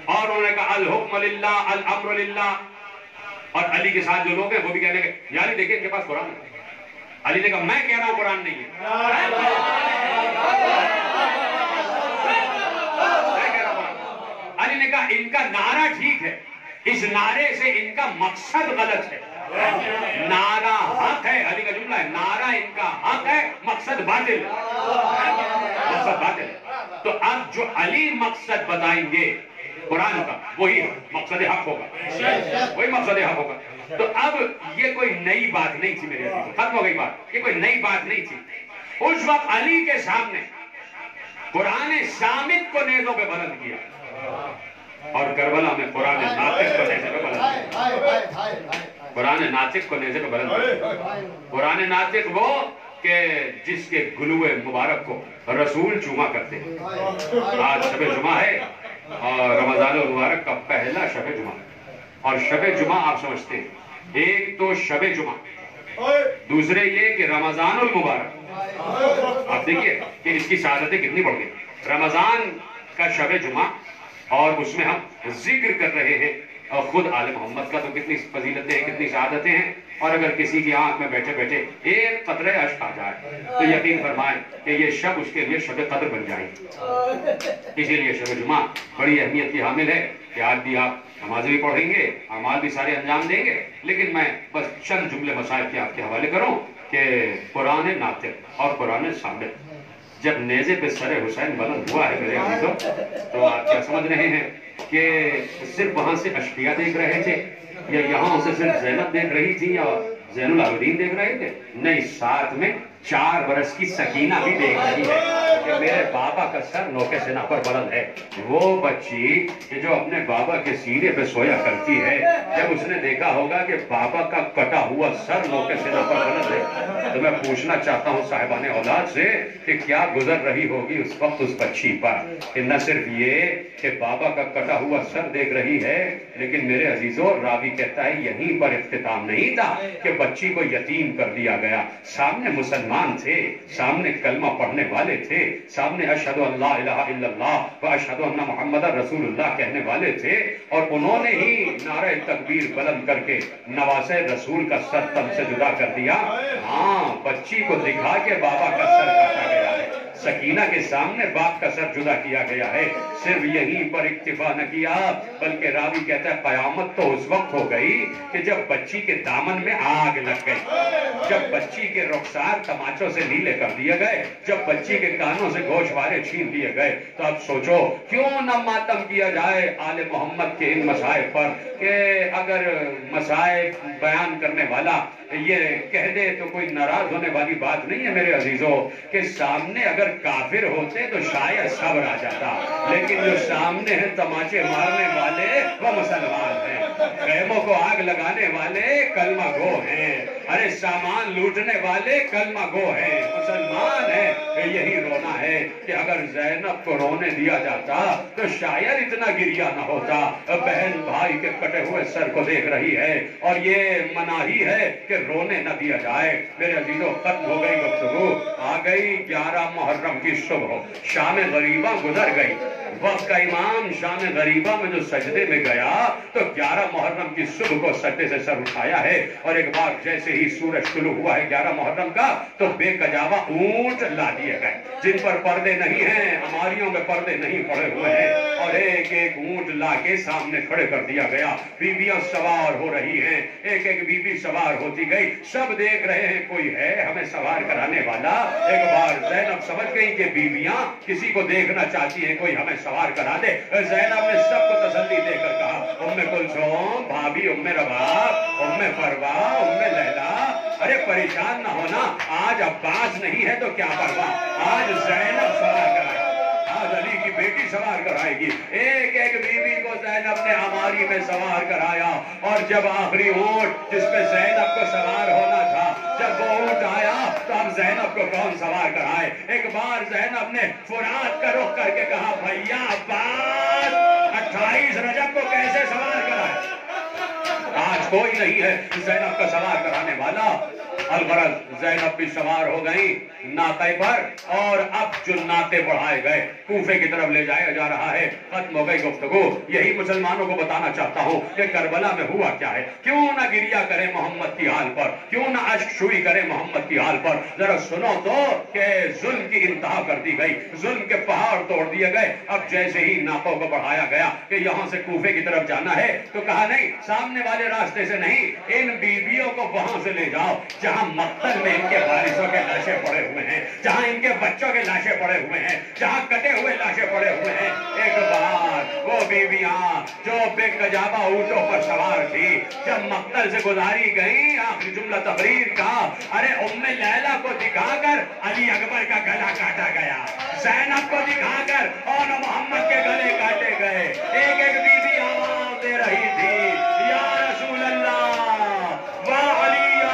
اور انہوں نے کہا الحکم للہ الامر للہ، اور علی کے ساتھ جو لوگ ہیں وہ بھی کہنے لگے یا علی دیکھیں ان کے پاس قرآن ہے. علی نے کہا میں کہہ رہا ہوں قرآن نہیں ہے، علی نے کہا ان کا نعرہ ٹھیک ہے، اس نعرے سے ان کا مقصد غلط ہے. نعرہ حق ہے، علی کا جملہ ہے، نعرہ ان کا حق ہے، مقصد باطل ہے. مقصد باطل ہے. تو اب جو علی مقصد بتائیں گے قرآن کا وہی مقصد حق ہوگا، وہی مقصد حق ہوگا. تو اب یہ کوئی نئی بات نہیں تھی میرے عزیز، ختم ہو گئی بات. یہ کوئی نئی بات نہیں تھی. اس وقت علی کے سامنے قرآن صامت کو نیزوں پہ بلند کیا اور کربلا میں قرآن ناطق کو نیزے پہ بلند کیا. قرآن ناطق کو نیزے پہ بلند کیا. قرآن ناطق وہ کہ جس کے گلوے مبارک کو رسول چوما کرتے ہیں. آج شب جمعہ ہے اور رمضان المبارک کا پہلا شب جمعہ، اور شب جمعہ آپ سمجھتے ہیں ایک تو شب جمعہ، دوسرے یہ کہ رمضان المبارک. آپ دیکھیے کہ اس کی سعادتیں کتنی بڑھ گئی. رمضان کا شب جمعہ اور اس میں ہم ذکر کر رہے ہیں اور خود آل محمد کا تو کتنی فضیلتیں ہیں، کتنی سعادتیں ہیں. اور اگر کسی کی آنکھ میں بیٹھے بیٹھے ایک قطرہ اشک آ جائے تو یقین فرمائیں کہ یہ شب اس کے لیے شب قدر بن جائے. اسی لیے شب جمعہ بڑی اہمیت کی حامل ہے کہ آج بھی آپ نماز بھی پڑھیں گے، اعمال بھی سارے انجام دیں گے. لیکن میں بس چند جملے مسائل کے آپ کے حوالے کروں کہ قرآن ناطق اور قرآن صامت جب نیزے پہ سر حسین بلند ہوا ہے میرے عزیزوں، تو آپ کیا سمجھ رہے ہیں کہ صرف وہاں سے اشفیہ دیکھ رہے تھے یا یہاں سے صرف زینب دیکھ رہی تھی یا زین العابدین دیکھ رہے تھے؟ نہیں، ساتھ میں 4 برس کی سکینہ بھی دیکھ رہی ہے کہ میرے بابا کا سر نوکے سینہ پر بلند ہے. وہ بچی کہ جو اپنے بابا کے سینے پہ سویا کرتی ہے، جب اس نے دیکھا ہوگا کہ بابا کا کٹا ہوا سر نوکے سینہ پر بلند ہے، تو میں پوچھنا چاہتا ہوں صاحبان اولاد سے کہ کیا گزر رہی ہوگی اس وقت اس بچی پر کہ نہ صرف یہ کہ بابا کا کٹا ہوا سر دیکھ رہی ہے، لیکن میرے عزیزوں راوی کہتا ہے یہیں پر اختتام نہیں تھا کہ بچی کو یتیم کر دیا گیا. سامنے مسلمان تھے، سامنے کلمہ پڑھنے والے تھے، سامنے اشہد ان لا الہ الا اللہ و اشہد ان محمد رسول اللہ کہنے والے تھے، اور انہوں نے ہی نعرہ تکبیر بلند کر کے نواسہ رسول کا سر تن سے جدا کر دیا. ہاں، بچی کو دکھا کے بابا کا سر کاٹا گیا ہے، سکینہ کے سامنے باپ کا سر جدا کیا گیا ہے. صرف یہیں پر اکتفا نہ کیا بلکہ راوی کہتا ہے قیامت تو اس وقت ہو گئی کہ جب بچی کے دامن میں آگ لگ گئی، جب بچی کے رخسار تماچوں سے نیلے کر دیے گئے، جب بچی کے کانوں سے گوشوارے چھین لیے گئے. تو اب سوچو کیوں نہ ماتم کیا جائے آل محمد کے ان مسائب پر کہ اگر مسائب بیان کرنے والا یہ کہہ دے تو کوئی ناراض ہونے والی بات نہیں ہے میرے عزیزوں کہ سامنے اگر کافر ہوتے تو شاید صبر آ جاتا، لیکن جو سامنے ہیں تماچے مارنے والے وہ مسلمان ہیں، خیموں کو آگ لگانے والے کلمہ گو ہیں، ارے سامان لوٹنے والے کلمہ گو ہیں، مسلمان ہیں. یہی رونا ہے کہ اگر زینب کو رونے دیا جاتا تو شاید اتنا گریا نہ ہوتا. بہن بھائی کے کٹے ہوئے سر کو دیکھ رہی ہے اور یہ مناہی ہے کہ رونے نہ دیا جائے. میرے عزیزوں ختم ہو گئی گفتگو، آ گئی 11 محرم کی صبح، شام غریبہ گزر گئی. وقت کا امام شام غریبہ میں جو سجدے میں گیا تو 11 محرم کی صبح کو سجدے سے سر اٹھایا ہے، اور ایک بار جیسے ہی سورج طلوع ہوا ہے 11 محرم کا تو بے کجاوہ اونٹ لا دیے گئے جن پر پردے نہیں ہیں، ہماریوں میں پردے نہیں پڑے ہوئے ہیں، اور ایک ایک اونٹ لا کے سامنے کھڑے کر دیا گیا. بیویاں سوار ہو رہی ہیں، ایک ایک بیوی سوار ہوتی گئی، سب دیکھ رہے ہیں کوئی ہے ہمیں سوار کرانے والا. ایک بار زینب سمجھ گئی کہ بیویاں کسی کو دیکھنا چاہتی ہیں، کوئی ہمیں سوار کرا دے. زینب نے سب کو تسلی دے کر کہا ام کلثوم، بھابی ام رباب، ام فروا، ام لیلا، ارے پریشان نہ ہونا، آج عباس نہیں ہے تو کیا پرواہ، آج زینب سوار کرائے، آج علی کی بیٹی سوار کرائے گی. ایک ایک بیوی کو زینب نے ہماری میں سوار کرایا. اور جب آخری اونٹ جس پہ زینب کو سوار ہونا تھا, جب وہ اونٹ آیا تو اب زینب کو کون سوار کرائے؟ ایک بار زینب نے فرات کا رخ کر کے کہا, بھیا عباس 28 رجب کو کیسے سوار کرائے؟ آج کوئی نہیں ہے زینب کا سوار کرانے والا. الغرض زینب بھی سوار ہو گئی ناقے پر, اور اب جو ناطے بڑھائے گئے کوفے کی طرف لے جایا جا رہا ہے. ختم ہو گئی گفتگو. یہی مسلمانوں کو بتانا چاہتا ہوں کہ کربلا میں ہوا کیا ہے. کیوں نہ گریا کرے محمد کی حال پر, کیوں نہ اشک شوئی کرے محمد کی حال پر. ذرا سنو تو کہ ظلم کی انتہا کر دی گئی, ظلم کے پہاڑ توڑ دیے گئے. اب جیسے ہی ناقوں کو بڑھایا گیا کہ یہاں سے کوفے کی طرف جانا ہے, تو کہا نہیں, سامنے والے راستے سے نہیں, ان بیویوں کو وہاں سے لے جاؤ جہاں مقتل میں ان کے وارثوں کے لاشیں پڑے ہوئے ہیں, جہاں ان کے بچوں کے لاشیں پڑے ہوئے ہیں, جہاں کٹے ہوئے لاشیں پڑے ہوئے ہیں. ایک بار وہ بیویاں جو بے کجابہ اونٹوں پر سوار تھی, جب مقتل سے گزاری گئی, آخری جملہ تقریر کا, ارے ام لیلا کو دکھا کر علی اکبر کا گلا کاٹا گیا, زینب کو دکھا کر اور محمد کے گلے کاٹے گئے. ایک ایک بیوی آواز دے رہی تھی, یا رسول اللہ و علیہ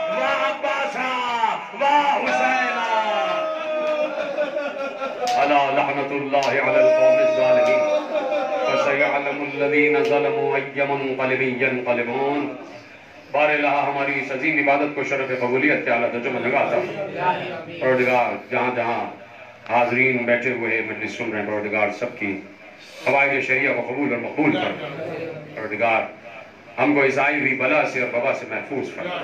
و عباسا و حسینا. الا لعنت اللہ علی القوم الظالمین فسیعلم الذین ظلموا ای منقلب ینقلبون. بار الہ ہماری اس عظیم عبادت کو شرف قبولیت کے اعلیٰ درجے میں لگاتا. پروردگار جہاں جہاں حاضرین بیٹھے ہوئے مجلس سن رہے ہیں, پروردگار سب کی قواعد شریعہ کو قبول اور مقبول کر. پروردگار ہم کو اس آئی ہوئی بلا سے اور وبا سے محفوظ فرما.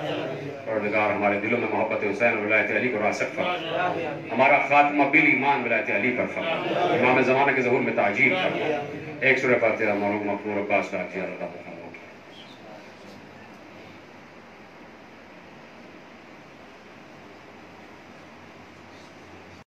پروردگار ہمارے دلوں میں محبت حسین اور ولایت علی کو راسخ فرما. ہمارا خاتمہ بالایمان ولایت علی پر فرما. امام زمانہ کے ظہور میں تعجیل فرما. ایک سورہ فاتحہ مرحوم مغفور عباس کا عطیہ اللہ.